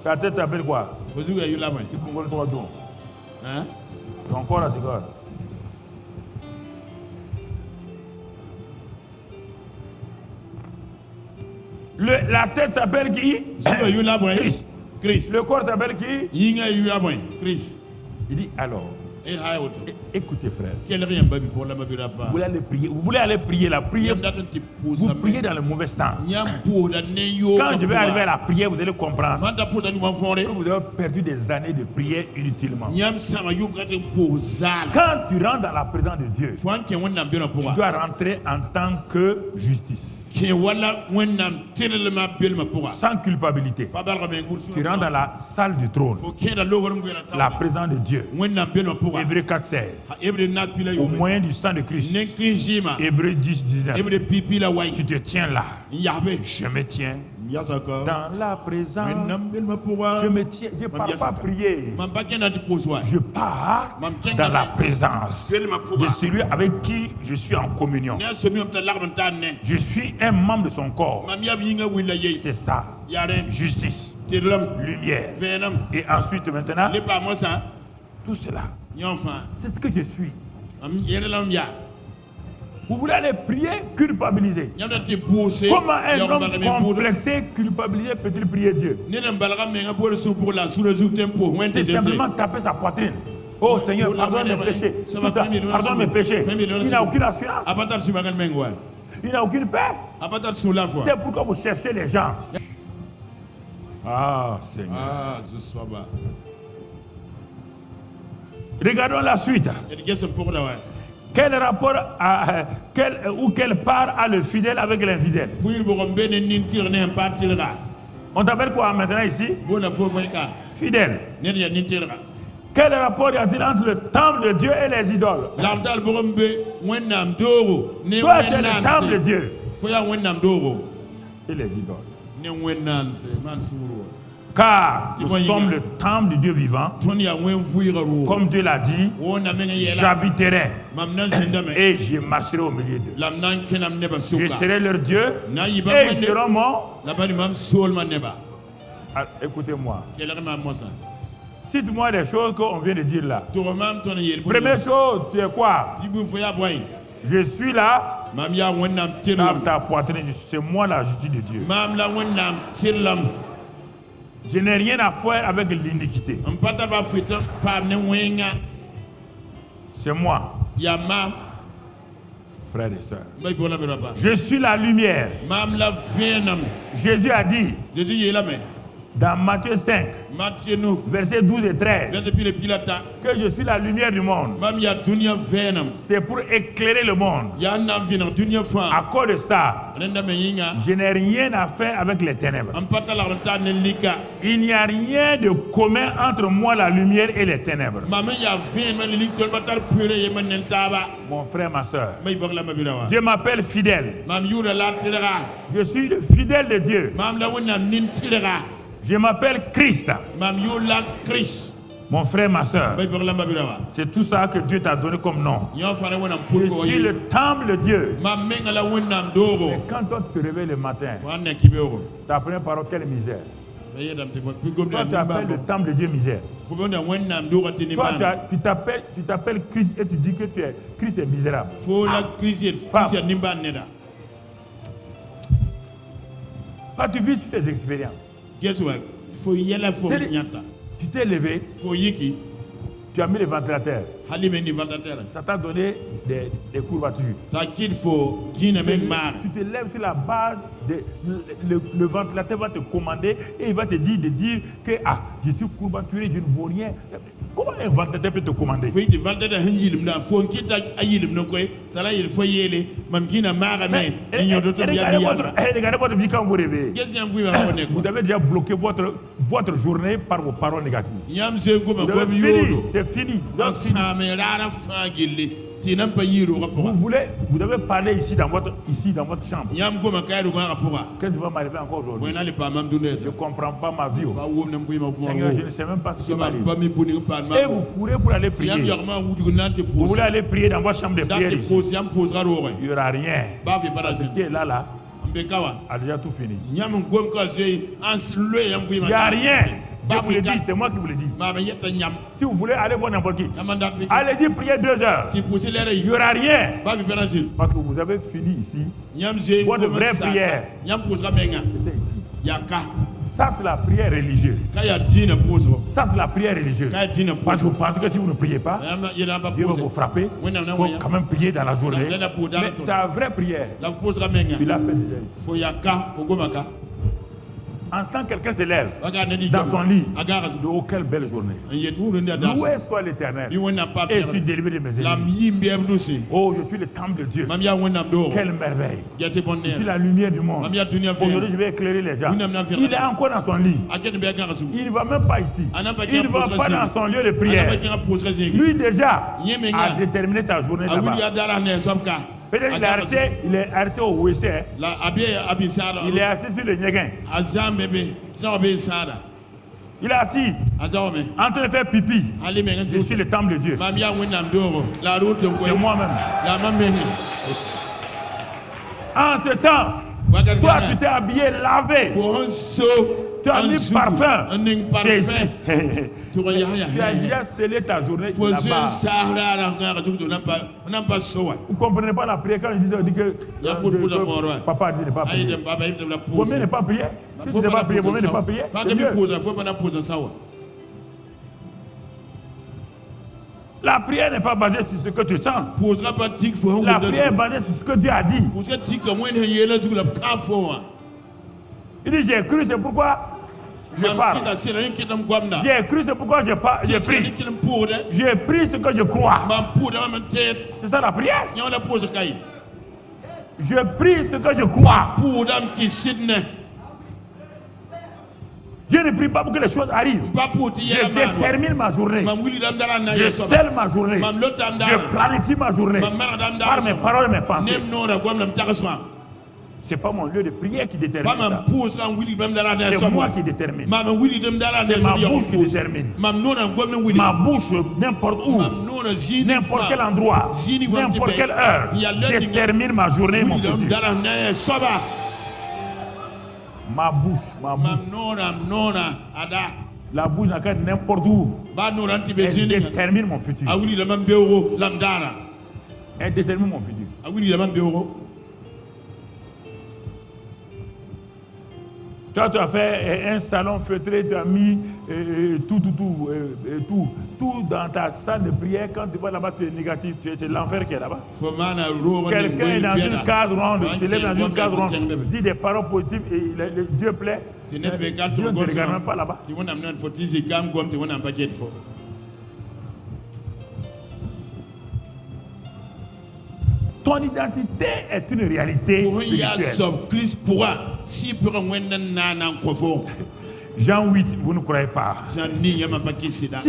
[SPEAKER 1] Ta tête s'appelle quoi?
[SPEAKER 2] Hein?
[SPEAKER 1] Ton corps là, c'est quoi? La tête s'appelle qui? Christ.
[SPEAKER 2] Christ.
[SPEAKER 1] Le corps s'appelle qui?
[SPEAKER 2] Christ.
[SPEAKER 1] Il dit alors. Écoutez frère, vous voulez aller prier la prière, vous priez dans le mauvais sens. Quand je vais arriver à la prière, vous allez comprendre que vous avez perdu des années de prière inutilement. Quand tu rentres dans la présence de Dieu, tu dois rentrer en tant que justice. Sans culpabilité. Tu rentres dans la salle du trône, la présence de Dieu. Hébreux 4,16. Au moyen du sang de Christ. Hébreux 10,19. Tu te tiens là. Je me tiens dans la présence. Je me tiens. Je ne pars pas prier. Je pars dans la présence de celui avec qui je suis en communion. Je suis un membre de son corps. C'est ça. Justice, lumière. Et ensuite maintenant, tout cela, c'est ce que je suis. Vous voulez aller prier, culpabiliser. Comment un homme complexé, culpabilisé peut-il prier Dieu? C'est simplement taper sa poitrine. Oh Seigneur, pardonne mes péchés. Pardonne mes péchés. Il n'a aucune assurance. Il n'a aucune paix. C'est pourquoi vous cherchez les gens. Ah Seigneur. Regardons la suite. Quel rapport quelle part a le fidèle avec l'infidèle? On t'appelle quoi maintenant ici? Fidèle. Quel rapport y a-t-il entre le temple de Dieu et les idoles? Toi, c'est le temple de Dieu. Et les idoles. Car nous sommes le temple du Dieu vivant. Comme Dieu l'a dit, j'habiterai et je marcherai au milieu d'eux. Je serai leur Dieu et ils seront mon. Écoutez-moi. Cite-moi les choses qu'on vient de dire là. Première chose, tu es quoi? Je suis là.
[SPEAKER 2] mam ya wonnam
[SPEAKER 1] Tape
[SPEAKER 2] tirlam
[SPEAKER 1] ta poitrine, c'est moi la justice de Dieu.
[SPEAKER 2] mam la wonnam tirlam
[SPEAKER 1] Je n'ai rien à faire avec l'iniquité.
[SPEAKER 2] mpata ba fitam pam ne wenga
[SPEAKER 1] C'est moi,
[SPEAKER 2] ya mam
[SPEAKER 1] frères et sœurs.
[SPEAKER 2] bay bola be raba
[SPEAKER 1] Je suis la lumière.
[SPEAKER 2] mam la venam
[SPEAKER 1] Jésus a dit
[SPEAKER 2] Jésus yela me
[SPEAKER 1] dans Matthieu 5,
[SPEAKER 2] Matthieu no
[SPEAKER 1] versets 12 et 13,
[SPEAKER 2] verset pile pilata
[SPEAKER 1] que je suis la lumière du monde.
[SPEAKER 2] mam ya dunia venam
[SPEAKER 1] C'est pour éclairer le monde.
[SPEAKER 2] ya nam vina dunia
[SPEAKER 1] À
[SPEAKER 2] fa
[SPEAKER 1] cause de ça,
[SPEAKER 2] renda me yinga
[SPEAKER 1] je n'ai rien à faire avec les ténèbres.
[SPEAKER 2] mpata la renta ne lika
[SPEAKER 1] Il n'y a rien de commun entre moi, la lumière, et les ténèbres.
[SPEAKER 2] mam ya ven man lik tol batar pure ye man nentaba
[SPEAKER 1] Mon frère, ma soeur,
[SPEAKER 2] may bagla mabirawa
[SPEAKER 1] Dieu m'appelle fidèle.
[SPEAKER 2] mam yura la tira
[SPEAKER 1] Je suis le fidèle de Dieu.
[SPEAKER 2] mam la wonnam nin tira
[SPEAKER 1] Je m'appelle Christ.
[SPEAKER 2] mam yula Christ
[SPEAKER 1] Mon frère, ma soeur,
[SPEAKER 2] bay bagla mabirawa
[SPEAKER 1] c'est tout ça que Dieu t'a donné comme nom.
[SPEAKER 2] yo fara wonnam
[SPEAKER 1] Je
[SPEAKER 2] pour
[SPEAKER 1] suis le temple de Dieu.
[SPEAKER 2] mam menga la wonnam doro
[SPEAKER 1] Et quand toi tu te réveilles le matin,
[SPEAKER 2] wanne kibero
[SPEAKER 1] ta première parole, quelle misère.
[SPEAKER 2] fayedam te bo pigom
[SPEAKER 1] Toi
[SPEAKER 2] da
[SPEAKER 1] tu appelles le temple de Dieu misère.
[SPEAKER 2] ko bonda wonnam doro tini
[SPEAKER 1] Toi
[SPEAKER 2] man
[SPEAKER 1] tu t'appelles Christ et tu dis que Christ est misérable.
[SPEAKER 2] fo la Christ Christ nimba neda
[SPEAKER 1] Quand tu vis toutes tes expériences,
[SPEAKER 2] guess what fo yela fo
[SPEAKER 1] C'est-
[SPEAKER 2] nyata
[SPEAKER 1] tu t'es levé,
[SPEAKER 2] fo yiki
[SPEAKER 1] tu as mis le ventilateur.
[SPEAKER 2] halime ni valdatera
[SPEAKER 1] Ça t'a donné des courbatures.
[SPEAKER 2] ta kid fo gina men mar
[SPEAKER 1] Tu te lèves sur la base, le ventilateur va te commander et il va te dire que je suis courbaturé, je ne vaux rien. Comment un ventilateur peut te commander?
[SPEAKER 2] fo yiti valdatera han yilim da fo kita ayilim no koy tala yil fo yele mam gina mara me nyodo to biya biya
[SPEAKER 1] Regardez votre vie quand vous rêvez.
[SPEAKER 2] guess yam fu ba wonne ko
[SPEAKER 1] Vous avez déjà bloqué votre journée par vos paroles négatives.
[SPEAKER 2] yam se ko ba
[SPEAKER 1] Vous
[SPEAKER 2] ko
[SPEAKER 1] avez
[SPEAKER 2] mi
[SPEAKER 1] fini,
[SPEAKER 2] yodo
[SPEAKER 1] c'est fini. Donc, fini.
[SPEAKER 2] asame rara fa gille tinam pa yiro rapora
[SPEAKER 1] Vous devez parler ici dans votre chambre.
[SPEAKER 2] yam ko ma kayru ko rapora
[SPEAKER 1] Qu'est-ce qui va m'arriver encore aujourd'hui?
[SPEAKER 2] wena le pa mam dunde
[SPEAKER 1] Je ne comprends pas ma vie.
[SPEAKER 2] ba wom nam fu ma fu
[SPEAKER 1] Seigneur, je ne sais même pas ce qui
[SPEAKER 2] so ma
[SPEAKER 1] m'arrive.
[SPEAKER 2] ba mi buni pa ma
[SPEAKER 1] Et vous courez pour aller prier.
[SPEAKER 2] yam yarma wudu nante
[SPEAKER 1] Vous
[SPEAKER 2] pose
[SPEAKER 1] voulez aller prier dans votre chambre de prière
[SPEAKER 2] nante
[SPEAKER 1] ici.
[SPEAKER 2] pose yam pose raro
[SPEAKER 1] Il n'y aura rien.
[SPEAKER 2] ba fi parasin
[SPEAKER 1] Qui est là,
[SPEAKER 2] ambe kawa
[SPEAKER 1] a déjà tout fini.
[SPEAKER 2] yam gom ka ze ans le yam fu
[SPEAKER 1] Il
[SPEAKER 2] ma
[SPEAKER 1] n'y a rien. Je
[SPEAKER 2] Bah,
[SPEAKER 1] vous le
[SPEAKER 2] oui,
[SPEAKER 1] dis, c'est moi qui vous le dis.
[SPEAKER 2] ma ba yetta nyam
[SPEAKER 1] Si vous voulez aller voir n'importe qui,
[SPEAKER 2] yamanda bi
[SPEAKER 1] allez-y prier 2 heures.
[SPEAKER 2] ti pose lere
[SPEAKER 1] Il n'y aura rien.
[SPEAKER 2] ba fi parasin
[SPEAKER 1] Parce que vous avez fini ici.
[SPEAKER 2] yam ze
[SPEAKER 1] Votre
[SPEAKER 2] ko
[SPEAKER 1] vraie prière.
[SPEAKER 2] yam pose ka menga
[SPEAKER 1] C'était ici.
[SPEAKER 2] yaka
[SPEAKER 1] Ça, c'est la prière religieuse.
[SPEAKER 2] kaya dina pose
[SPEAKER 1] Ça, c'est la prière religieuse.
[SPEAKER 2] kaya dina
[SPEAKER 1] Parce que
[SPEAKER 2] pose
[SPEAKER 1] vous pensez que si vous ne priez pas,
[SPEAKER 2] yam yela ba
[SPEAKER 1] Dieu va
[SPEAKER 2] pose
[SPEAKER 1] vous frapper.
[SPEAKER 2] Oui, non,
[SPEAKER 1] Il
[SPEAKER 2] non,
[SPEAKER 1] faut
[SPEAKER 2] oui.
[SPEAKER 1] quand même prier dans la journée.
[SPEAKER 2] Non, non, non,
[SPEAKER 1] Mais
[SPEAKER 2] non.
[SPEAKER 1] ta vraie prière,
[SPEAKER 2] la pose ka menga
[SPEAKER 1] tu l'as fait déjà ici.
[SPEAKER 2] fo yaka fo gomaka
[SPEAKER 1] En ce temps, quelqu'un se lève
[SPEAKER 2] aga na di
[SPEAKER 1] dans son lit.
[SPEAKER 2] aga
[SPEAKER 1] Oh, quelle belle journée.
[SPEAKER 2] yetu le nda da
[SPEAKER 1] Loué soit l'Éternel.
[SPEAKER 2] bi wona pa
[SPEAKER 1] Et je suis délivré de mes
[SPEAKER 2] la
[SPEAKER 1] ennemis.
[SPEAKER 2] yimbe abdusi
[SPEAKER 1] Oh, je suis le temple de Dieu.
[SPEAKER 2] mam ya wona do
[SPEAKER 1] Quelle merveille.
[SPEAKER 2] gese
[SPEAKER 1] Je suis
[SPEAKER 2] bonne
[SPEAKER 1] la lumière du monde.
[SPEAKER 2] mam ya dunia
[SPEAKER 1] Aujourd'hui,
[SPEAKER 2] fe
[SPEAKER 1] je vais éclairer les gens.
[SPEAKER 2] Oui, non, non, non.
[SPEAKER 1] Il est encore dans son lit.
[SPEAKER 2] aken be aga rasu
[SPEAKER 1] Il ne va même pas ici.
[SPEAKER 2] Ana ba
[SPEAKER 1] Il ne va
[SPEAKER 2] pose
[SPEAKER 1] pas
[SPEAKER 2] ici.
[SPEAKER 1] dans son lieu de
[SPEAKER 2] ana
[SPEAKER 1] prière.
[SPEAKER 2] ba kira pose ka zegi
[SPEAKER 1] Lui déjà
[SPEAKER 2] Yemenga.
[SPEAKER 1] a déterminé sa journée
[SPEAKER 2] a wuli
[SPEAKER 1] là-bas.
[SPEAKER 2] ya dara ne somka
[SPEAKER 1] Peut-être il est arrêté au WC. Hein.
[SPEAKER 2] la abi abi sara
[SPEAKER 1] Il est assis sur le Nyéguin.
[SPEAKER 2] azam bebe zabe sara
[SPEAKER 1] Il est assis
[SPEAKER 2] azawme
[SPEAKER 1] en train de faire pipi.
[SPEAKER 2] ali menga
[SPEAKER 1] Je suis le temple de Dieu.
[SPEAKER 2] mam ya wona do la route ko
[SPEAKER 1] C'est moi-même.
[SPEAKER 2] la mam menga
[SPEAKER 1] En ce temps,
[SPEAKER 2] wagar
[SPEAKER 1] toi
[SPEAKER 2] gana
[SPEAKER 1] tu t'es habillé, lavé.
[SPEAKER 2] fo so
[SPEAKER 1] Tu as mis parfum.
[SPEAKER 2] un ning
[SPEAKER 1] Tu es ici.
[SPEAKER 2] parfum to ya
[SPEAKER 1] Tu as déjà scellé ta journée
[SPEAKER 2] fo se
[SPEAKER 1] là-bas.
[SPEAKER 2] sahra ra ngara tu n'a pas sowa
[SPEAKER 1] Vous ne comprenez pas la prière quand il dit que,
[SPEAKER 2] Ya pour la forêt.
[SPEAKER 1] papa dit de ne pas
[SPEAKER 2] ayi
[SPEAKER 1] prier.
[SPEAKER 2] dem baba yim la
[SPEAKER 1] Vaut
[SPEAKER 2] pose
[SPEAKER 1] mieux ne pas prier. Si tu ne pas prier, vaut mieux ne pas prier.
[SPEAKER 2] fa
[SPEAKER 1] C'est
[SPEAKER 2] que
[SPEAKER 1] mieux.
[SPEAKER 2] pose faut pas pose sawa
[SPEAKER 1] La prière n'est pas basée sur ce que tu sens.
[SPEAKER 2] posera pas tik fo
[SPEAKER 1] La prière est basée sur ce que Dieu a dit.
[SPEAKER 2] vous êtes tik comme une yela zu la ka fo
[SPEAKER 1] Il dit j'ai cru, c'est pourquoi je
[SPEAKER 2] mam
[SPEAKER 1] parle.
[SPEAKER 2] kita sela ni kitam gwamna
[SPEAKER 1] J'ai cru, c'est pourquoi je parle. J'ai
[SPEAKER 2] ni
[SPEAKER 1] pris.
[SPEAKER 2] kitam pode
[SPEAKER 1] J'ai pris ce que je crois.
[SPEAKER 2] mam pode mam tet
[SPEAKER 1] C'est ça la prière.
[SPEAKER 2] nyaw la pose kay
[SPEAKER 1] Je prie ce que je crois.
[SPEAKER 2] pode am ki sidne
[SPEAKER 1] Je ne prie pas pour que les choses arrivent.
[SPEAKER 2] pa poti
[SPEAKER 1] Je
[SPEAKER 2] yela man
[SPEAKER 1] détermine ma journée.
[SPEAKER 2] mam wili dam dara na
[SPEAKER 1] Je
[SPEAKER 2] yeso
[SPEAKER 1] scelle ma journée.
[SPEAKER 2] mam lotam
[SPEAKER 1] Je
[SPEAKER 2] dara
[SPEAKER 1] planifie ma journée.
[SPEAKER 2] mam mara dam
[SPEAKER 1] Par
[SPEAKER 2] dara
[SPEAKER 1] mes paroles et mes pensées.
[SPEAKER 2] nem no ra gwamna mtakaswa
[SPEAKER 1] Ce n'est pas mon lieu de prière qui détermine
[SPEAKER 2] pas mam
[SPEAKER 1] ça.
[SPEAKER 2] pose am wili dam dara na
[SPEAKER 1] C'est
[SPEAKER 2] yeso
[SPEAKER 1] moi qui détermine.
[SPEAKER 2] mam wili dam dara na
[SPEAKER 1] C'est ma
[SPEAKER 2] yeso
[SPEAKER 1] bouche qui détermine.
[SPEAKER 2] mam no na gwamna wili
[SPEAKER 1] Ma bouche, n'importe où,
[SPEAKER 2] mam no na zini
[SPEAKER 1] n'importe quel endroit,
[SPEAKER 2] Zini wa
[SPEAKER 1] n'importe
[SPEAKER 2] mtibe.
[SPEAKER 1] quelle heure,
[SPEAKER 2] Il y a l'heure du-
[SPEAKER 1] détermine ma journée, mon
[SPEAKER 2] wili dam
[SPEAKER 1] futur.
[SPEAKER 2] dara na yeso ba
[SPEAKER 1] Ma bouche,
[SPEAKER 2] mam nona ada
[SPEAKER 1] la bouche n'a qu'à n'importe où.
[SPEAKER 2] ba no ranti be
[SPEAKER 1] Elle
[SPEAKER 2] zini
[SPEAKER 1] détermine mon futur.
[SPEAKER 2] a wili la mam beuro lam dara
[SPEAKER 1] Elle détermine mon futur.
[SPEAKER 2] a wili la mam beuro
[SPEAKER 1] Toi, tu as fait un salon feutré, tu as mis tout dans ta salle de prière. Quand tu vas là-bas, tu es négatif, c'est l'enfer qui est là-bas. Quelqu'un est dans une case ronde, se lève dans une case ronde, dit des paroles positives et Dieu plaît. Dieu ne te regarde même pas là-bas. Ton identité est une réalité spirituelle. Jean 8, vous ne croyez pas. Si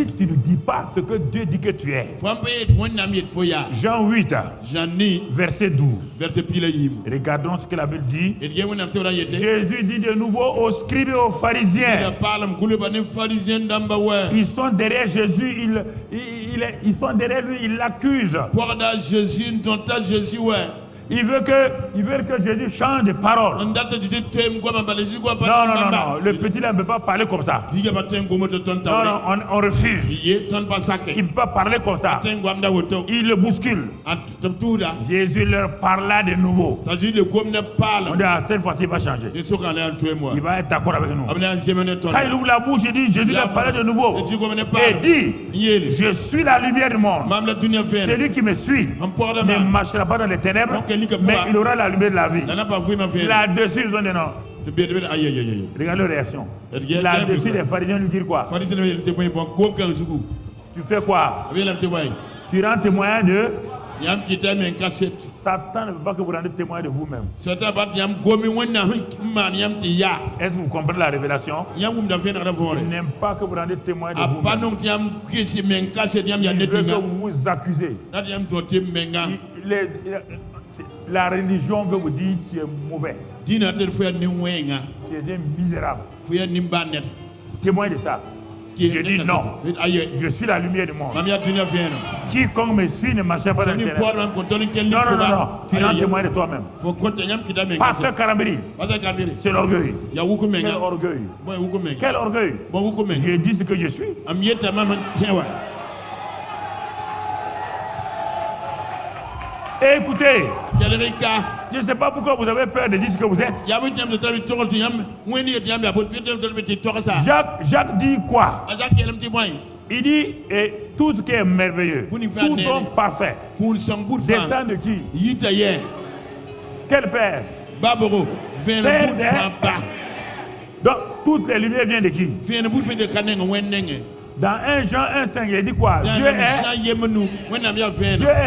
[SPEAKER 1] tu ne dis pas ce que Dieu dit que tu es. Jean 8, verset 12. Regardons ce que la Bible dit. Jésus dit de nouveau aux scribes et aux pharisiens. Ils sont derrière Jésus, ils sont derrière lui, ils l'accusent. Ils veulent que Jésus change de parole. Non, le petit là ne peut pas parler comme ça. Non, on refuse. Il ne peut pas parler comme ça. Il le bouscule. Jésus leur parla de nouveau. On dit, cette fois-ci, il va changer. Il va être d'accord avec nous. Quand il ouvre la bouche, il dit, Jésus leur parlait de nouveau. Et dit, je suis la lumière du monde. Celui qui me suit ne marchera pas dans les ténèbres, mais il aura la lumière de la vie. Là-dessus, ils ont des noms. Regarde leur réaction. Là-dessus, les pharisiens lui disent quoi? Tu fais quoi? Tu rends témoin de... Satan ne veut pas que vous rendez témoin de vous-même. Est-ce que vous comprenez la révélation? Il n'aime pas que vous rendez témoin de vous-même. Il veut que vous vous accusez. La religion veut vous dire que tu es mauvais. Tu es un misérable. Témoin de ça. Je dis non. Je suis la lumière du monde. Quiconque me suit ne marche pas dans le ténèbres. Non. Tu es un témoin de toi-même. Pasteur Karambiri, c'est l'orgueil. Quel orgueil. Quel orgueil. Je dis ce que je suis. Et écoutez, je ne sais pas pourquoi vous avez peur de dire ce que vous êtes. Jacques dit quoi? Il dit, et tout ce qui est merveilleux, tout don parfait, descend de qui? Quel père? Donc, toutes les lumières viennent de qui? Dans 1 Jean 1,5, il dit quoi? Dieu est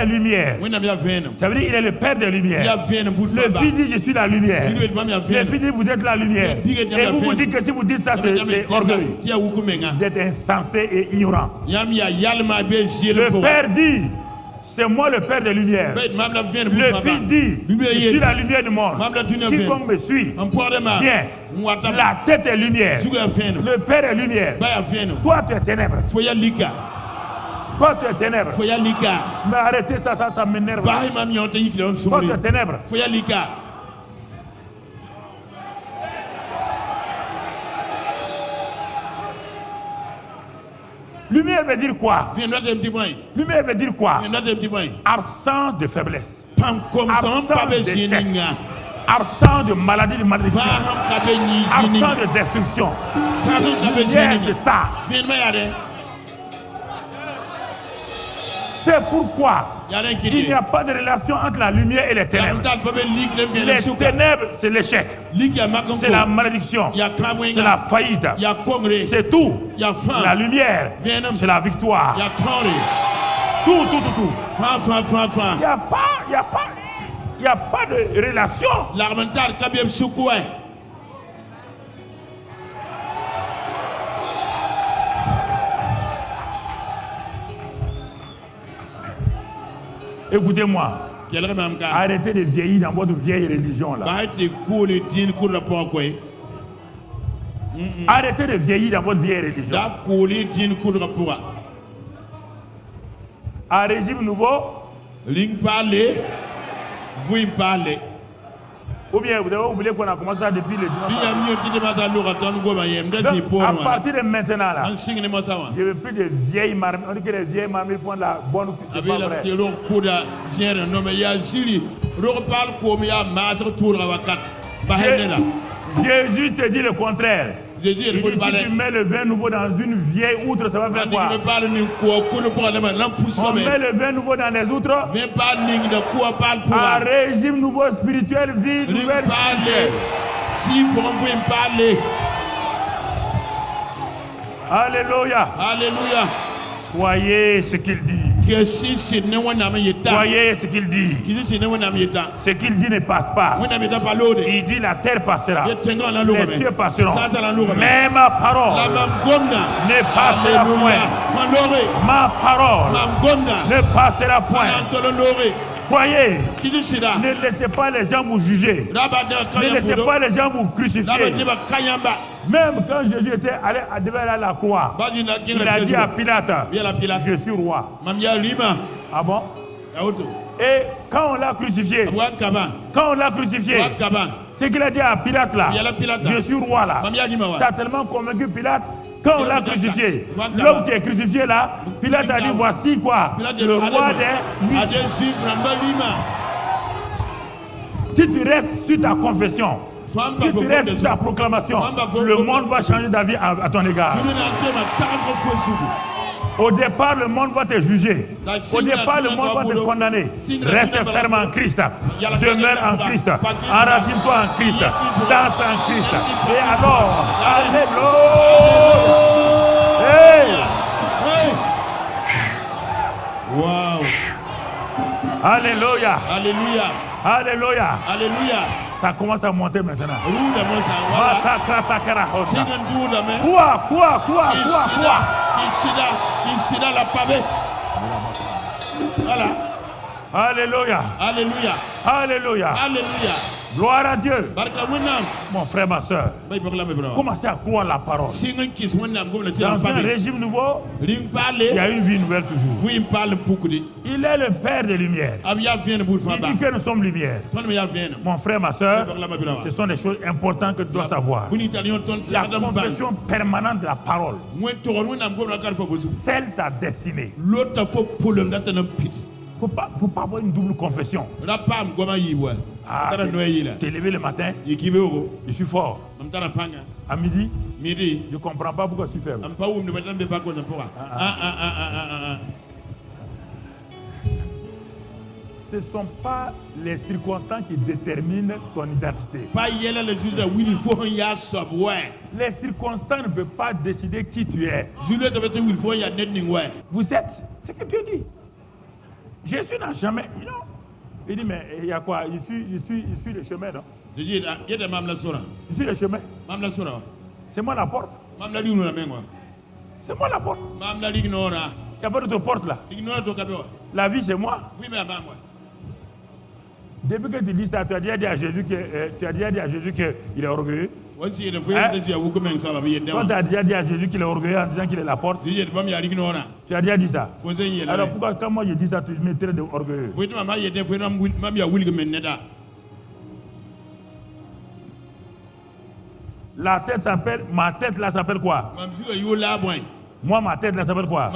[SPEAKER 1] lumière. Ça veut dire qu'il est le Père des lumières. Le Fils dit je suis la lumière. Le Fils dit vous êtes la lumière. Et vous vous dites que si vous dites ça, c'est orgueil. Vous êtes insensé et ignorant. Le Père dit c'est moi le Père des lumières. Le Fils dit je suis la lumière du monde. Quiconque me suit, viens. La tête est lumière. Le Père est lumière. Toi tu es ténèbres. Toi tu es ténèbres. Mais arrêtez ça m'énerve. Toi tu es ténèbres. Lumière veut dire quoi? Lumière veut dire quoi? Absence de faiblesse. Absence d'échec. Absence de maladie, de malédiction. Absence de destruction. Lumière de ça. C'est pourquoi il n'y a pas de relation entre la lumière et les ténèbres. Les ténèbres, c'est l'échec. C'est la malédiction. C'est la faillite. C'est tout. La lumière, c'est la victoire. Tout. Il n'y a pas de relation. Écoutez-moi. Arrêtez de vieillir dans votre vieille religion là. Arrêtez de vieillir dans votre vieille religion. Un régime nouveau. Ou bien vous avez oublié qu'on a commencé ça depuis le dimanche. Donc, à partir de maintenant là, je ne veux plus de vieilles marmites. On dit que les vieilles marmites font de la bonne. C'est pas vrai. Jésus te dit le contraire.
[SPEAKER 2] Jésus
[SPEAKER 1] Il dit, si tu mets le vin nouveau dans une vieille outre, ça va faire quoi? On met le vin nouveau dans les outres. Un régime nouveau spirituel, vie nouvelle spirituelle.
[SPEAKER 2] Si pour vous parler.
[SPEAKER 1] Alléluia.
[SPEAKER 2] Alléluia.
[SPEAKER 1] Croyez ce qu'il dit. Croyez ce qu'il dit. Ce qu'il dit ne passe pas. Il dit la terre passera. Les cieux passeront. Mais ma parole ne passera point. Ma parole ne passera point. Croyez. Ne laissez pas les gens vous juger. Ne laissez pas les gens vous crucifier. Même quand Jésus était allé devant la croix, il a dit à Pilate, je suis roi. Ah bon? Et quand on l'a crucifié, ce qu'il a dit à Pilate là, je suis roi là, ça a tellement convaincu Pilate. Quand on l'a crucifié, l'homme qui est crucifié là, Pilate a dit voici quoi, le roi des Juifs. Si tu restes sur ta confession, si tu restes sur ta proclamation, le monde va changer d'avis à ton égard. Au départ, le monde va te juger. Au départ, le monde va te condamner. Reste ferme en Christ. Demeure en Christ. Enracine-toi en Christ. Danse en Christ. Et alors, alléluia. Hey!
[SPEAKER 2] Wow.
[SPEAKER 1] Alléluia.
[SPEAKER 2] Alléluia.
[SPEAKER 1] Alléluia.
[SPEAKER 2] Alléluia.
[SPEAKER 1] Ça commence à monter maintenant. Quoi?
[SPEAKER 2] Voilà.
[SPEAKER 1] Alléluia.
[SPEAKER 2] Alléluia.
[SPEAKER 1] Alléluia.
[SPEAKER 2] Alléluia.
[SPEAKER 1] Gloire à Dieu. Mon frère, ma soeur, commencez à croire la parole. Dans un régime nouveau, il y a une vie nouvelle toujours. Il est le Père des Lumières. Il dit que nous sommes lumière. Mon frère, ma soeur, ce sont des choses importantes que tu dois savoir. La confession permanente de la parole scelle ta destinée. Faut pas avoir une double confession. Ah, t'es levé le matin, je suis fort. À midi, je ne comprends pas pourquoi je suis faible. Ce ne sont pas les circonstances qui déterminent ton identité. Les circonstances ne peuvent pas décider qui tu es. Vous êtes ce que Dieu dit. Jésus n'a jamais... Non. Il dit, mais il y a quoi? Je suis le chemin, non? Je suis le chemin. C'est moi la porte. C'est moi la porte. Il n'y a pas d'autre porte là. La vie, c'est moi. Depuis que tu dis ça, tu as déjà dit à Jésus qu'il est orgueilleux. Quand tu as déjà dit à Jésus qu'il est orgueilleux en disant qu'il est la porte. Tu as déjà dit ça. Alors pourquoi quand moi je dis ça, tu me traites d'orgueilleux? La tête s'appelle, ma tête là s'appelle quoi? Moi ma tête là s'appelle quoi?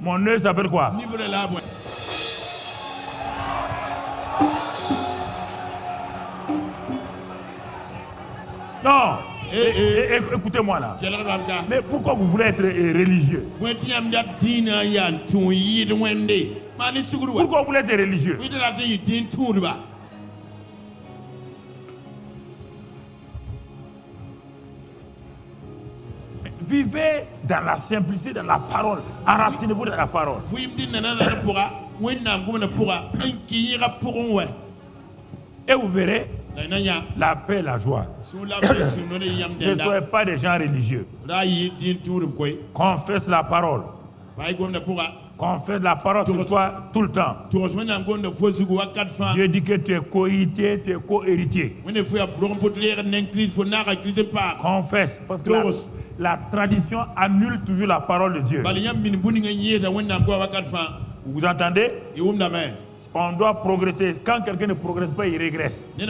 [SPEAKER 1] Mon nez s'appelle quoi? Non, écoutez-moi là. Mais pourquoi vous voulez être religieux? Pourquoi vous voulez être religieux? Vivez dans la simplicité de la parole. Enracinez-vous dans la parole. Et vous verrez la paix et la joie. Ne soyez pas des gens religieux. Confesse la parole. Confesse la parole sur toi tout le temps. Dieu dit que tu es co-héritier, tu es co-héritier. Confesse, parce que la tradition annule toujours la parole de Dieu. Vous entendez? On doit progresser. Quand quelqu'un ne progresse pas, il régresse.
[SPEAKER 2] On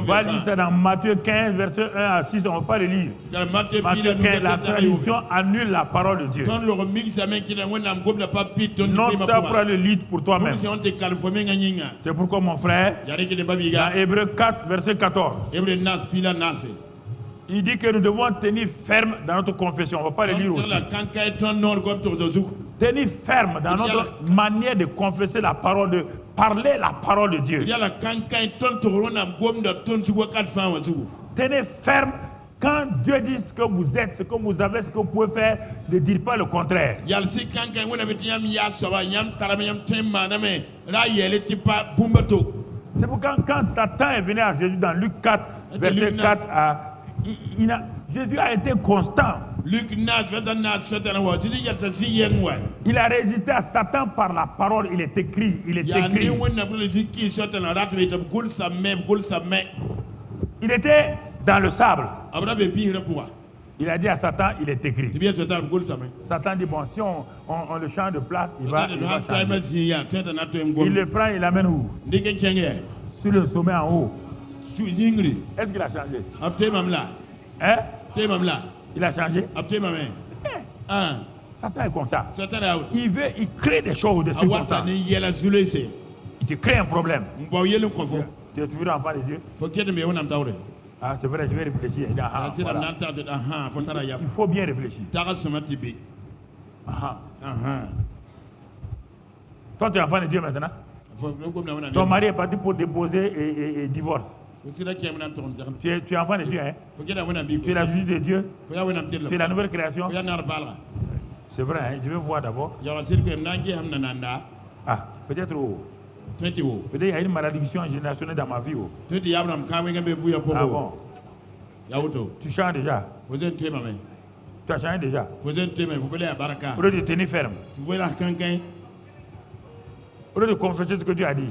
[SPEAKER 2] va
[SPEAKER 1] lire ça dans Matthieu 15, verset 1 à 6. On ne va pas le lire. Matthieu 15, la tradition annule la parole de Dieu. Non, ça pourra le lire pour toi-même. C'est pourquoi mon frère, dans Hébreux 4, verset 14, il dit que nous devons tenir ferme dans notre confession. On ne va pas le lire aussi. Tenir ferme dans notre manière de confesser la parole, de parler la parole de Dieu. Tenez ferme quand Dieu dit ce que vous êtes, ce que vous avez, ce que vous pouvez faire, ne dites pas le contraire. C'est pourquoi quand Satan est venu à Jésus dans Luc 4, verset 4 à... Jésus a été constant. Il a résisté à Satan par la parole. Il est écrit. Il est écrit. Il était dans le sable. Il a dit à Satan, il est écrit. Satan dit, bon, si on le change de place, il va changer. Il le prend, il l'amène où? Sur le sommet en haut. Est-ce qu'il a changé? Hein? Il a changé? Satan est comme ça. Il crée des choses de ce temps. Il te crée un problème. Tu es toujours l'enfant de Dieu? Ah, c'est vrai, je vais réfléchir. Voilà. Il faut bien réfléchir. Toi, tu es enfant de Dieu maintenant? Ton mari est parti pour déposer et divorce. Tu es enfant de Dieu, hein? Tu es la juge de Dieu. Tu es la nouvelle création. C'est vrai, hein? Je vais voir d'abord. Ah, peut-être peut-être il y a une malédiction générationnelle dans ma vie. Ah bon? Tu chantes déjà? Tu as changé déjà? Au lieu de tenir ferme. Au lieu de confesser ce que Dieu a dit.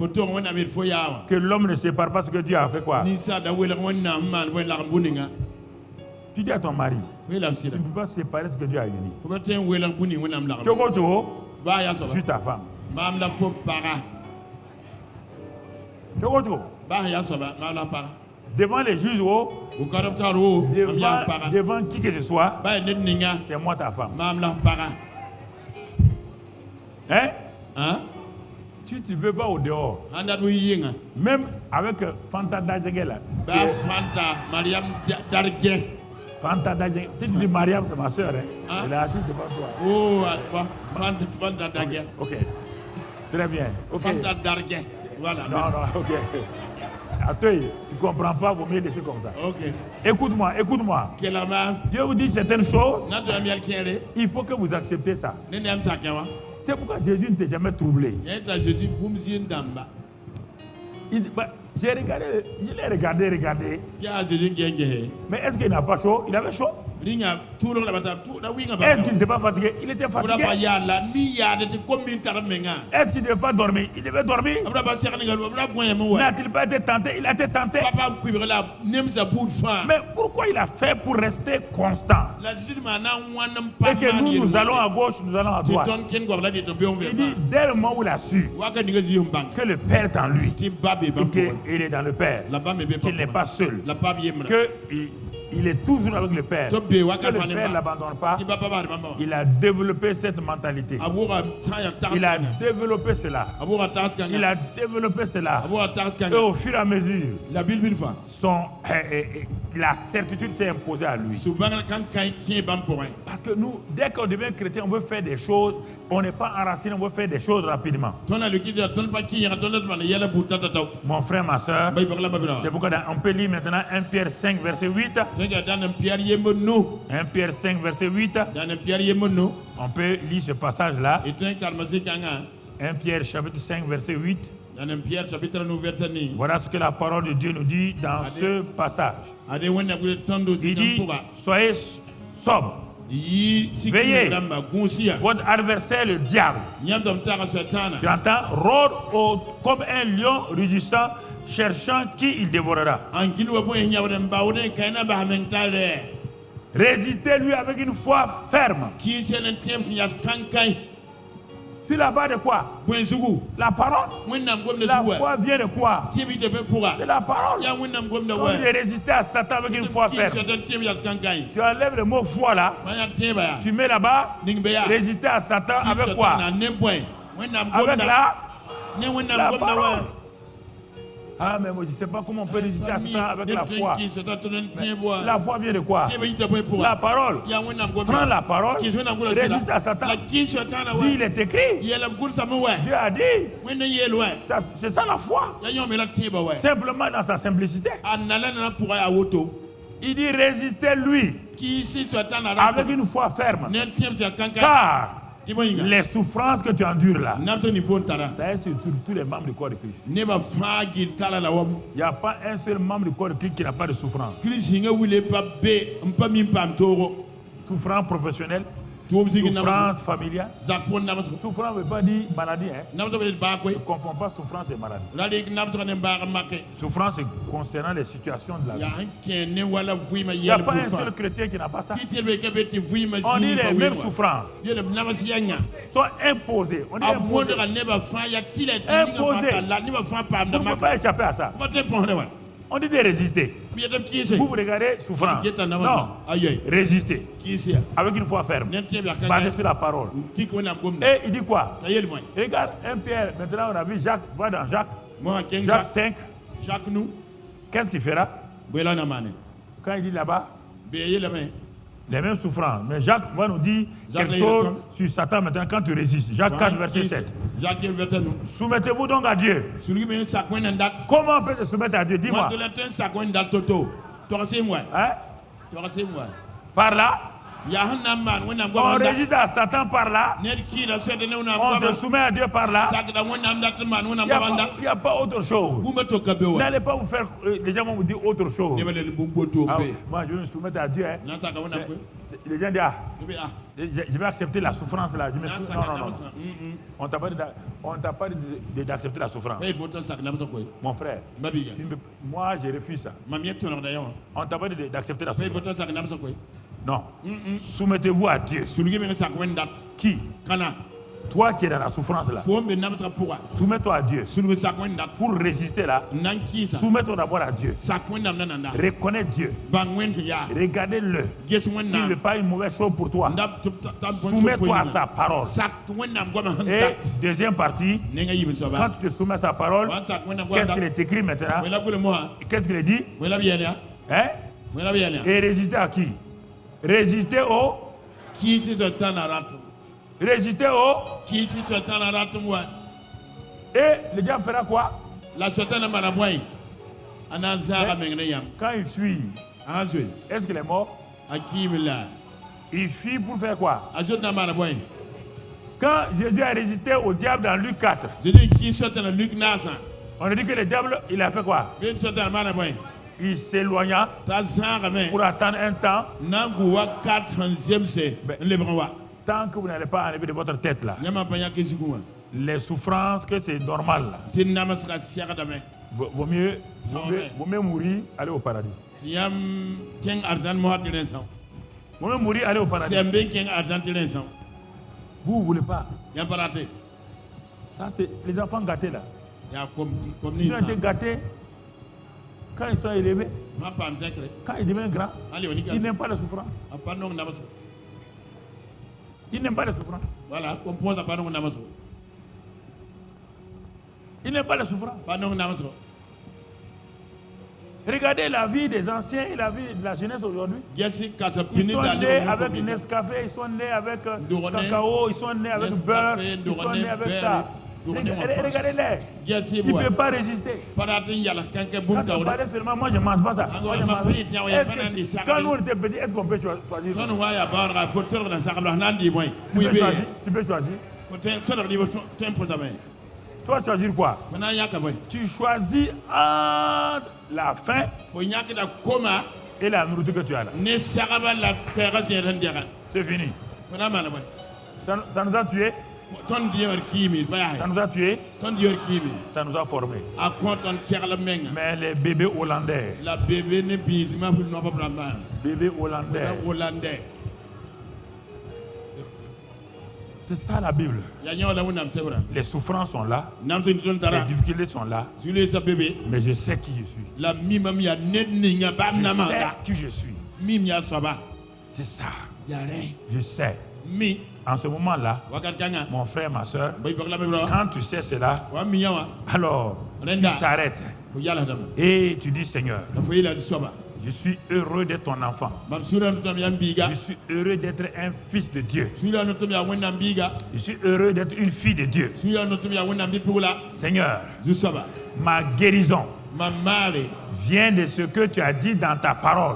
[SPEAKER 1] Que l'homme ne sépare pas ce que Dieu a fait quoi? Tu dis à ton mari, tu ne peux pas séparer ce que Dieu a dit. Je suis ta femme. Devant les juges, devant qui que ce soit, c'est moi ta femme. Hein? Si tu ne veux pas au dehors, même avec Fanta Dajenge là. Fanta Dajenge. Si tu dis Mariam, c'est ma soeur. Hein? Elle est assise devant toi.
[SPEAKER 2] Oh, Fanta Dajenge.
[SPEAKER 1] Ok. Très bien. Okay.
[SPEAKER 2] Fanta Dajenge. Voilà.
[SPEAKER 1] Non, ok. Attends, tu ne comprends pas, vaut mieux laisser comme ça.
[SPEAKER 2] Ok.
[SPEAKER 1] Écoute-moi. Je vous dis certaines choses. Il faut que vous acceptez ça. C'est pourquoi Jésus ne t'a jamais troublé. Je l'ai regardé. Mais est-ce qu'il n'a pas chaud? Il avait chaud. Est-ce qu'il n'était pas fatigué? Il était fatigué. Est-ce qu'il ne devait pas dormir? Il devait dormir. N'a-t-il pas été tenté? Il a été tenté. Mais pourquoi il a fait pour rester constant? Et que nous allons à gauche, nous allons à droite. Il dit, dès le moment où il a su que le Père est en lui, qu'il est dans le Père, qu'il n'est pas seul, qu'il est toujours avec le Père, que le Père ne l'abandonne pas, il a développé cette mentalité. Il a développé cela. Et au fur et à mesure, la certitude s'est imposée à lui. Parce que nous, dès qu'on devient chrétien, on veut faire des choses, on n'est pas enraciné, on veut faire des choses rapidement. Mon frère, ma soeur, c'est pourquoi on peut lire maintenant 1 Pierre 5, verset 8. 1 Pierre 5, verset 8. On peut lire ce passage-là. 1 Pierre chapitre 5, verset 8. Voilà ce que la parole de Dieu nous dit dans ce passage. Il dit, soyez sobres. Veillez, votre adversaire le diable, tu entends, rôde comme un lion rugissant, cherchant qui il dévorera. Résistez-lui avec une foi ferme. Sur la base de quoi? La parole. La foi vient de quoi? De la parole. Quand tu résistes à Satan avec une foi ferme, tu enlèves le mot foi là, tu mets là-bas, résister à Satan avec quoi? Avec la parole. Ah, mais moi, je ne sais pas comment on peut résister à Satan avec la foi. Mais la foi vient de quoi? La parole. Prends la parole, résiste à Satan. Dis, il est écrit. Dieu a dit. C'est ça la foi. Simplement dans sa simplicité. Il dit résistez-lui avec une foi ferme. Car les souffrances que tu endures là, ça est sur tous les membres du corps de Christ. Il n'y a pas un seul membre du corps de Christ qui n'a pas de souffrance. Souffrance professionnelle, souffrance familiale. Souffrance ne veut pas dire maladie. Ne confond pas souffrance et maladie. Souffrance c'est concernant les situations de la vie. Il n'y a pas un seul chrétien qui n'a pas ça. On dit les mêmes souffrances sont imposées. On dit imposées. Pour ne pas échapper à ça. On dit de résister. Vous regardez souffrance. Non, résister. Avec une foi ferme. Basée sur la parole. Et il dit quoi? Regarde 1 Pierre. Maintenant on a vu Jacques. Va dans Jacques. Jacques 5. Qu'est-ce qu'il fera? Quand il dit là-bas, les mêmes souffrances. Mais Jacques va nous dire quelque chose sur Satan maintenant quand tu résistes. Jacques 4, verset 7. Soumettez-vous donc à Dieu. Comment on peut se soumettre à Dieu? Dis-moi. Hein? Par là? On résiste à Satan par là. On se soumet à Dieu par là. Il n'y a pas autre chose. N'allez pas vous faire. Les gens vont vous dire autre chose. Moi, je vais me soumettre à Dieu. Hein. Les gens disent je vais accepter la souffrance là. Je me suis... Non. On t'a pas dit d'accepter la souffrance. Mon frère, moi je refuse ça. On t'a pas dit d'accepter la souffrance. Non. Soumettez-vous à Dieu. Qui? Toi qui es dans la souffrance là. Soumets-toi à Dieu. Pour résister là. Soumets-toi d'abord à Dieu. Reconnais Dieu. Regardez-le. Il n'est pas une mauvaise chose pour toi. Soumets-toi à sa parole. Et deuxième partie, quand tu te soumets à sa parole, qu'est-ce qu'il est écrit maintenant? Qu'est-ce qu'il est dit? Hein? Et résister à qui? Résister au résister au et le diable fera quoi? Quand il fuit, est-ce qu'il est mort? Il fuit pour faire quoi? Quand Jésus a résisté au diable dans Luc 4, on a dit que le diable il a fait quoi? Il s'éloigna pour attendre un temps. Tant que vous n'allez pas enlever de votre tête là, les souffrances que c'est normal là, vaut mieux mourir, aller au paradis. Vaut mieux mourir, aller au paradis. Vous ne voulez pas. Ça c'est les enfants gâtés là. Ils ont été gâtés. Quand ils sont élevés, quand ils deviennent grands, ils n'aiment pas la souffrance. Ils n'aiment pas la souffrance.
[SPEAKER 2] Voilà, on pose à pas non namaso.
[SPEAKER 1] Ils n'aiment pas la souffrance. Regardez la vie des anciens et la vie de la jeunesse aujourd'hui. Ils sont nés avec Nescafé, ils sont nés avec cacao, ils sont nés avec beurre, ils sont nés avec ça. Regardez-les. Il ne peut pas résister. Quand on parlait seulement, moi je ne mange pas ça. Quand nous on était petits, est-ce qu'on peut choisir? Tu peux choisir. Toi, choisir quoi? Tu choisis entre la faim et la nourriture que tu as là. C'est fini. Ça nous a tués. Ça nous a tués. Ça nous a formés. Mais les bébés hollandais. Bébés hollandais. C'est ça la Bible. Les souffrances sont là, les difficultés sont là, mais je sais qui je suis. Je sais qui je suis. C'est ça. Je sais. En ce moment-là, mon frère, ma soeur, quand tu sais cela, alors tu t'arrêtes et tu dis Seigneur, je suis heureux d'être ton enfant. Je suis heureux d'être un fils de Dieu. Je suis heureux d'être une fille de Dieu. Seigneur, ma guérison vient de ce que tu as dit dans ta parole.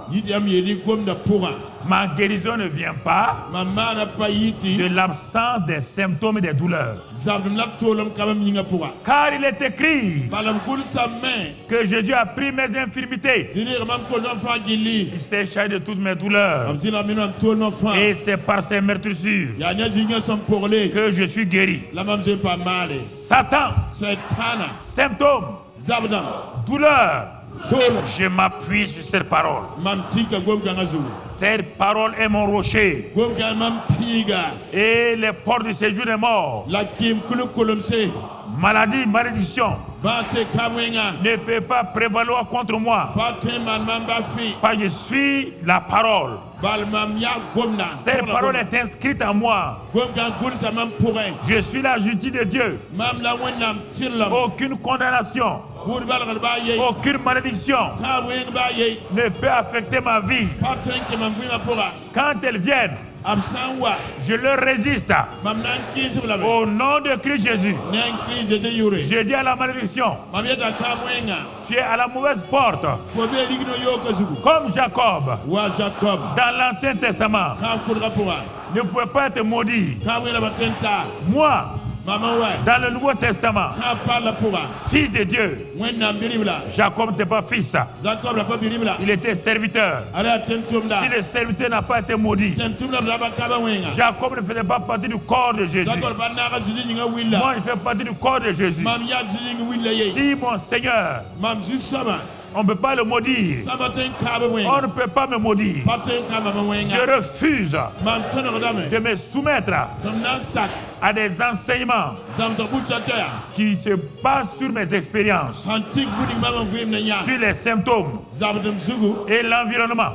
[SPEAKER 1] Ma guérison ne vient pas de l'absence des symptômes et des douleurs. Car il est écrit que Jésus a pris mes infirmités. Il s'est chargé de toutes mes douleurs. Et c'est par ses meurtrissures que je suis guéri. Satan, symptômes, douleur, je m'appuie sur cette parole. Cette parole est mon rocher. Et les portes du séjour des morts, maladie, malédiction, ne peut pas prévaloir contre moi. Parce que je suis la parole. Cette parole est inscrite en moi. Je suis la justice de Dieu. Aucune condamnation, aucune malédiction ne peut affecter ma vie. Quand elles viennent, je leur résiste. Au nom de Christ Jésus, je dis à la malédiction, tu es à la mauvaise porte. Comme Jacob, dans l'Ancien Testament, ne pouvait pas être maudit. Moi, dans le Nouveau Testament, fils de Dieu, Jacob n'était pas fils. Il était serviteur. Si le serviteur n'a pas été maudit, Jacob ne faisait pas partie du corps de Jésus. Moi, je fais partie du corps de Jésus. Si mon Seigneur, on ne peut pas le maudire, on ne peut pas me maudire. Je refuse de me soumettre à des enseignements qui se basent sur mes expériences, sur les symptômes et l'environnement.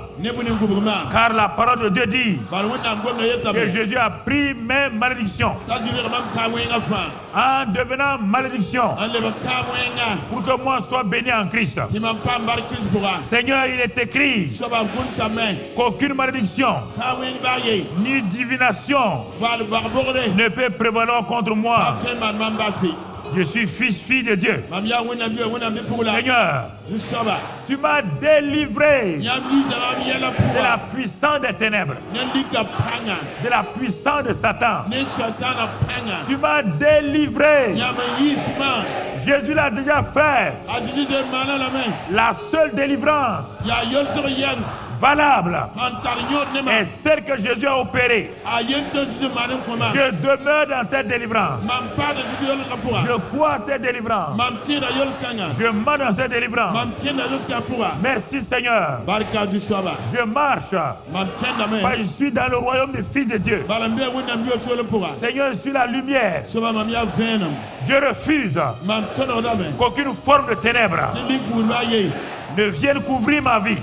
[SPEAKER 1] Car la parole de Dieu dit que Jésus a pris mes malédictions en devenant malédiction pour que moi sois béni en Christ. Seigneur, il est écrit qu'aucune malédiction ni divination ne peut prévaloir contre moi. Je suis fille de Dieu. Seigneur, tu m'as délivré de la puissance des ténèbres, de la puissance de Satan. Tu m'as délivré. Jésus l'a déjà fait. La seule délivrance valable est celle que Jésus a opérée. Je demeure dans cette délivrance. Je crois à cette délivrance. Je marche dans cette délivrance. Merci Seigneur. Je marche. Je suis dans le royaume des fils de Dieu. Seigneur, je suis la lumière. Je refuse qu'aucune forme de ténèbres ne vienne couvrir ma vie.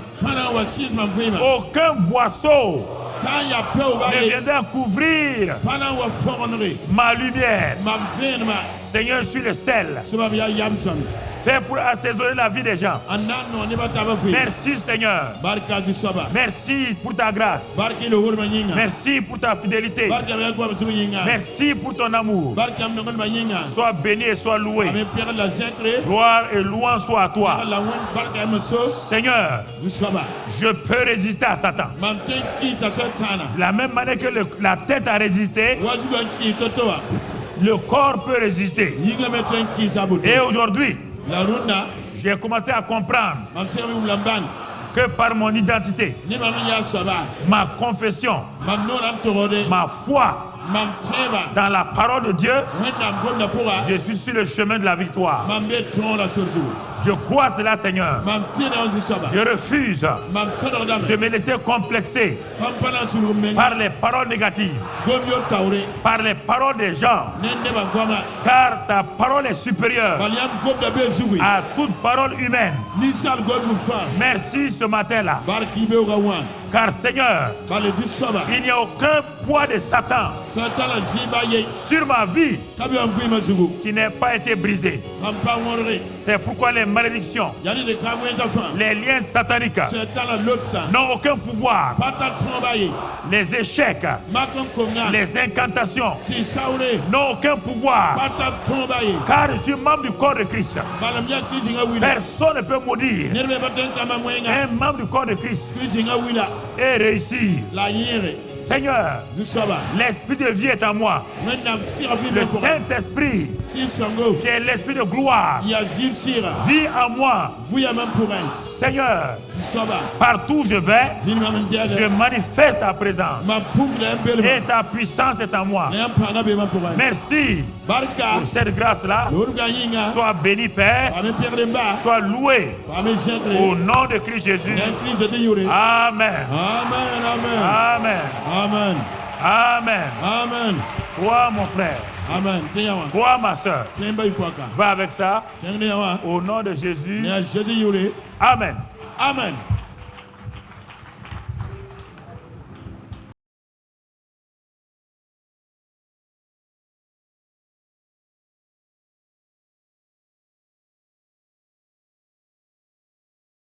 [SPEAKER 1] Aucun boisseau ne viendra couvrir ma lumière. Seigneur, je suis le sel fait pour assaisonner la vie des gens. Merci Seigneur. Merci pour ta grâce. Merci pour ta fidélité. Merci pour ton amour. Sois béni et sois loué. Gloire et louange soit à toi. Seigneur, je peux résister à Satan. De la même manière que la tête a résisté, le corps peut résister. Et aujourd'hui, j'ai commencé à comprendre que par mon identité, ma confession, ma foi
[SPEAKER 2] mam teba
[SPEAKER 1] dans la parole de Dieu,
[SPEAKER 2] wẽnnaam gomda pʋga
[SPEAKER 1] je suis sur le chemin de la victoire.
[SPEAKER 2] mam be tõog la sor zugu
[SPEAKER 1] Je crois cela, Seigneur.
[SPEAKER 2] mam tẽneg zu-soaba
[SPEAKER 1] Je refuse
[SPEAKER 2] mam tõdgdame
[SPEAKER 1] de me laisser complexer
[SPEAKER 2] mam pa na n sulg meng
[SPEAKER 1] par les paroles négatives,
[SPEAKER 2] gom yot taoore
[SPEAKER 1] par les paroles des gens,
[SPEAKER 2] ne nebã goama
[SPEAKER 1] car ta parole est supérieure
[SPEAKER 2] bal yãmb gomda bee zugu
[SPEAKER 1] à toute parole humaine.
[SPEAKER 2] ninsal gomd fãa
[SPEAKER 1] Merci ce matin-là,
[SPEAKER 2] bark y beooga wã
[SPEAKER 1] car Seigneur,
[SPEAKER 2] bal zu-soaba
[SPEAKER 1] il n'y a aucun poids de Satan
[SPEAKER 2] satan la zɩɩba yey
[SPEAKER 1] sur ma vie
[SPEAKER 2] ka be n vɩɩmã zugu
[SPEAKER 1] qui n'ait pas été brisé.
[SPEAKER 2] mam pa wõrge
[SPEAKER 1] C'est pourquoi les malédictions,
[SPEAKER 2] yaa ne de ka wẽnza fãa
[SPEAKER 1] les liens sataniques
[SPEAKER 2] satan la lotsa
[SPEAKER 1] n'ont aucun pouvoir.
[SPEAKER 2] pa tar tõoba ye
[SPEAKER 1] Les échecs,
[SPEAKER 2] mak n konga
[SPEAKER 1] les incantations
[SPEAKER 2] tɩ saoore
[SPEAKER 1] n'ont aucun pouvoir.
[SPEAKER 2] pa tar tõoba ye
[SPEAKER 1] Car je suis membre du corps de Christ.
[SPEAKER 2] balam yaa kirisiŋa wila
[SPEAKER 1] Personne ne peut maudire.
[SPEAKER 2] ned me pa tõe n kama wẽnga
[SPEAKER 1] Un membre du corps de Christ
[SPEAKER 2] kirisiŋa wila
[SPEAKER 1] est réussi.
[SPEAKER 2] la yẽege
[SPEAKER 1] Seigneur,
[SPEAKER 2] zu-soaba
[SPEAKER 1] l'esprit de vie est en moi.
[SPEAKER 2] wẽnnaam sɩga
[SPEAKER 1] Le
[SPEAKER 2] vɩɩmã pʋga
[SPEAKER 1] Saint-Esprit,
[SPEAKER 2] sɩɩg-sõngo
[SPEAKER 1] qui est l'esprit de gloire,
[SPEAKER 2] yaa zɩɩb sɩɩga
[SPEAKER 1] vit en moi.
[SPEAKER 2] vʋyamã pʋgẽ
[SPEAKER 1] Seigneur,
[SPEAKER 2] zu-soaba
[SPEAKER 1] partout où je vais,
[SPEAKER 2] zĩnimam n
[SPEAKER 1] je
[SPEAKER 2] dɛɛdɛ
[SPEAKER 1] manifeste ta présence.
[SPEAKER 2] mam pʋgda n belma
[SPEAKER 1] Et ta puissance est en moi.
[SPEAKER 2] la yãmb pãnga beemã pʋgẽ
[SPEAKER 1] Merci
[SPEAKER 2] barka
[SPEAKER 1] pour cette grâce-là.
[SPEAKER 2] loorgã yĩnga
[SPEAKER 1] Sois béni, Père.
[SPEAKER 2] paam n pẽgd n baa
[SPEAKER 1] Sois loué
[SPEAKER 2] paam n zẽkre
[SPEAKER 1] au nom de Christ Jésus.
[SPEAKER 2] ne n kirista tɩ yʋre
[SPEAKER 1] Amen.
[SPEAKER 2] amen amen
[SPEAKER 1] Amen.
[SPEAKER 2] amen
[SPEAKER 1] Amen.
[SPEAKER 2] amen
[SPEAKER 1] Toi, mon frère.
[SPEAKER 2] amen tẽ yã wã
[SPEAKER 1] Toi, ma soeur.
[SPEAKER 2] tẽ n ba y koaka
[SPEAKER 1] Va avec ça.
[SPEAKER 2] tẽng ne yã wã
[SPEAKER 1] Au nom de Jésus.
[SPEAKER 2] ne a zeti yʋre
[SPEAKER 1] Amen.
[SPEAKER 2] amen